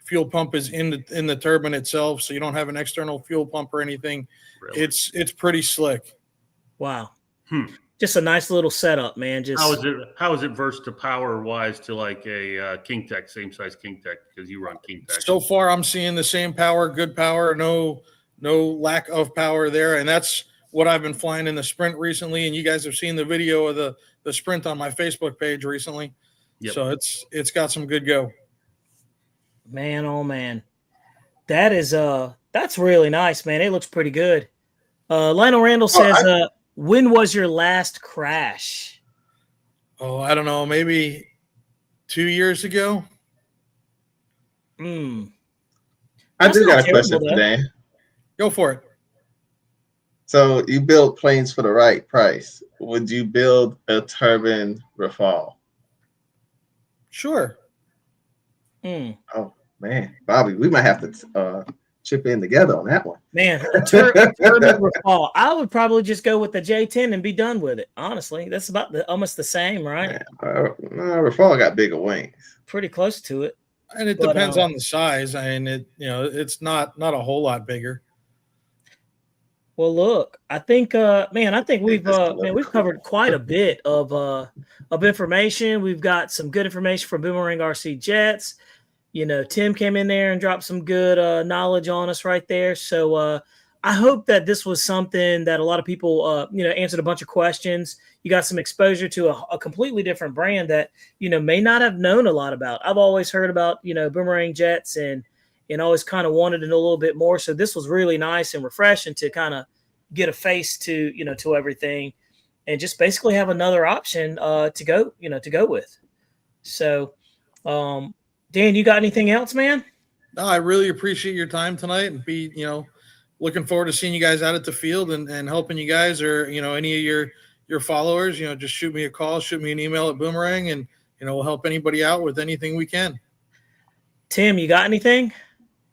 Fuel pump is in the turbine itself, so you don't have an external fuel pump or anything. Really? It's pretty slick. Wow. Just a nice little setup, man. Just how is it versed to power wise to like a King Tech, same size King Tech, because you run King Tech? So far, I'm seeing the same power, good power, no lack of power there, and that's what I've been flying in the Sprint recently. And you guys have seen the video of the Sprint on my Facebook page recently. Yep. So it's got some good go. Man, oh man, that's really nice, man. It looks pretty good. Lionel Randall says, when was your last crash? Oh, I don't know. Maybe 2 years ago. I do got a question for Dan. Go for it. So you build planes for the right price. Would you build a turbine rafale? Sure. Oh, man. Bobby, we might have to chip in together on that one. Man, a turbine rafale. I would probably just go with the J10 and be done with it. Honestly, that's about almost the same, right? Rafale got bigger wings. Pretty close to it. And it depends on the size. I mean, it's not a whole lot bigger. Well, look, I think, we've covered quite a bit of information. We've got some good information from Boomerang RC Jets. Tim came in there and dropped some good knowledge on us right there. So I hope that this was something that a lot of people, answered a bunch of questions. You got some exposure to a completely different brand that, may not have known a lot about. I've always heard about, Boomerang Jets and always kind of wanted to know a little bit more. So this was really nice and refreshing to kind of get a face to, to everything and just basically have another option to go with. So, Dan, you got anything else, man? No, I really appreciate your time tonight and be, looking forward to seeing you guys out at the field and helping you guys or, any of your followers, just shoot me a call, shoot me an email at Boomerang and, we'll help anybody out with anything we can. Tim, you got anything?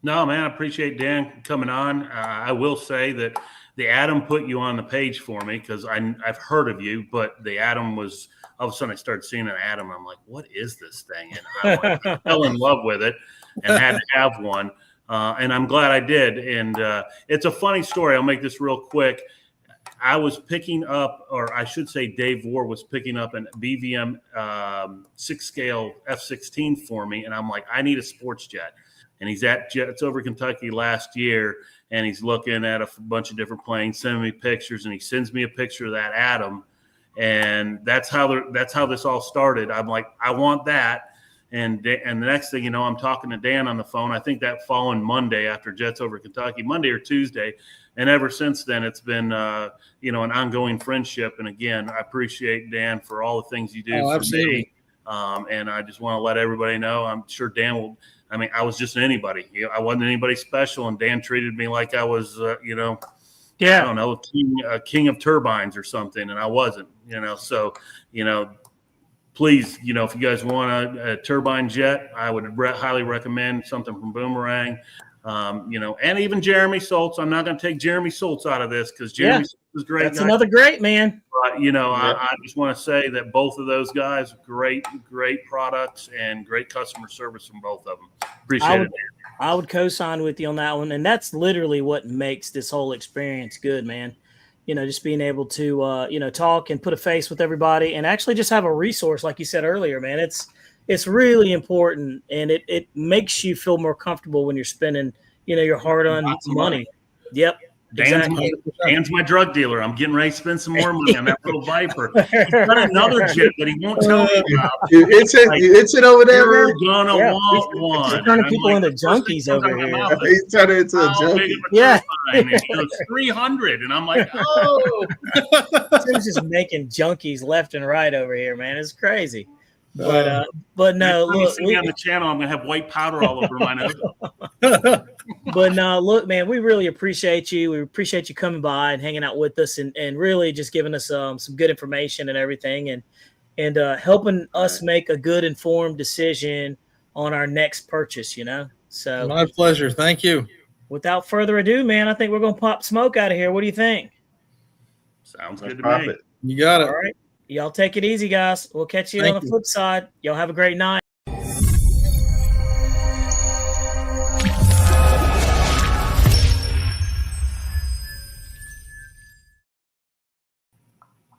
No, man, I appreciate Dan coming on. I will say that the Adam put you on the page for me because I've heard of you, but the Adam was all of a sudden I started seeing an Adam. I'm like, what is this thing? And I fell in love with it and had to have one. And I'm glad I did. And it's a funny story. I'll make this real quick. I was picking up, or I should say Dave War was picking up an BVM 6-scale F-16 for me. And I'm like, I need a sports jet. and he's at Jets Over Kentucky last year, and he's looking at a bunch of different planes, sending me pictures, and he sends me a picture of that Atom, and that's how this all started. I'm like, I want that. And the next thing you know, I'm talking to Dan on the phone. I think that following Monday after Jets Over Kentucky, Monday or Tuesday. And ever since then, it's been, an ongoing friendship. And again, I appreciate Dan for all the things you do for me. And I just want to let everybody know, I'm sure Dan will. I mean, I was just anybody. I wasn't anybody special. And Dan treated me like I was, I don't know, king of turbines or something. And I wasn't, so, please, if you guys want a turbine jet, I would highly recommend something from Boomerang, and even Jeremy Soltz. I'm not going to take Jeremy Soltz out of this because Jeremy Soltz is great. That's another great man. But, I just want to say that both of those guys, great products and great customer service from both of them. Appreciate it. I would co-sign with you on that one. And that's literally what makes this whole experience good, man. Just being able to, talk and put a face with everybody and actually just have a resource, like you said earlier, man. It's really important, and it makes you feel more comfortable when you're spending, your hard-earned money. Yep. Dan's my drug dealer. I'm getting ready to spend some more money on that little Viper. He's got another jet that he won't tell me about. It's it over there, You're man. gonna want one. He's turning people into junkies over here. He's turning into a junkie. Yeah. And he goes 300, and I'm like, oh. Tim's just making junkies left and right over here, man. It's crazy. But no, look, me on the channel, I'm gonna have white powder all over my nose. But no, look, man, we really appreciate you. We appreciate you coming by and hanging out with us, and really just giving us some good information and everything, and helping us make a good informed decision on our next purchase. So my pleasure. Thank you. Without further ado, man, I think we're gonna pop smoke out of here. What do you think? Sounds good to me. You got it. All right. Y'all take it easy, guys. We'll catch you on the flip side. Y'all have a great night.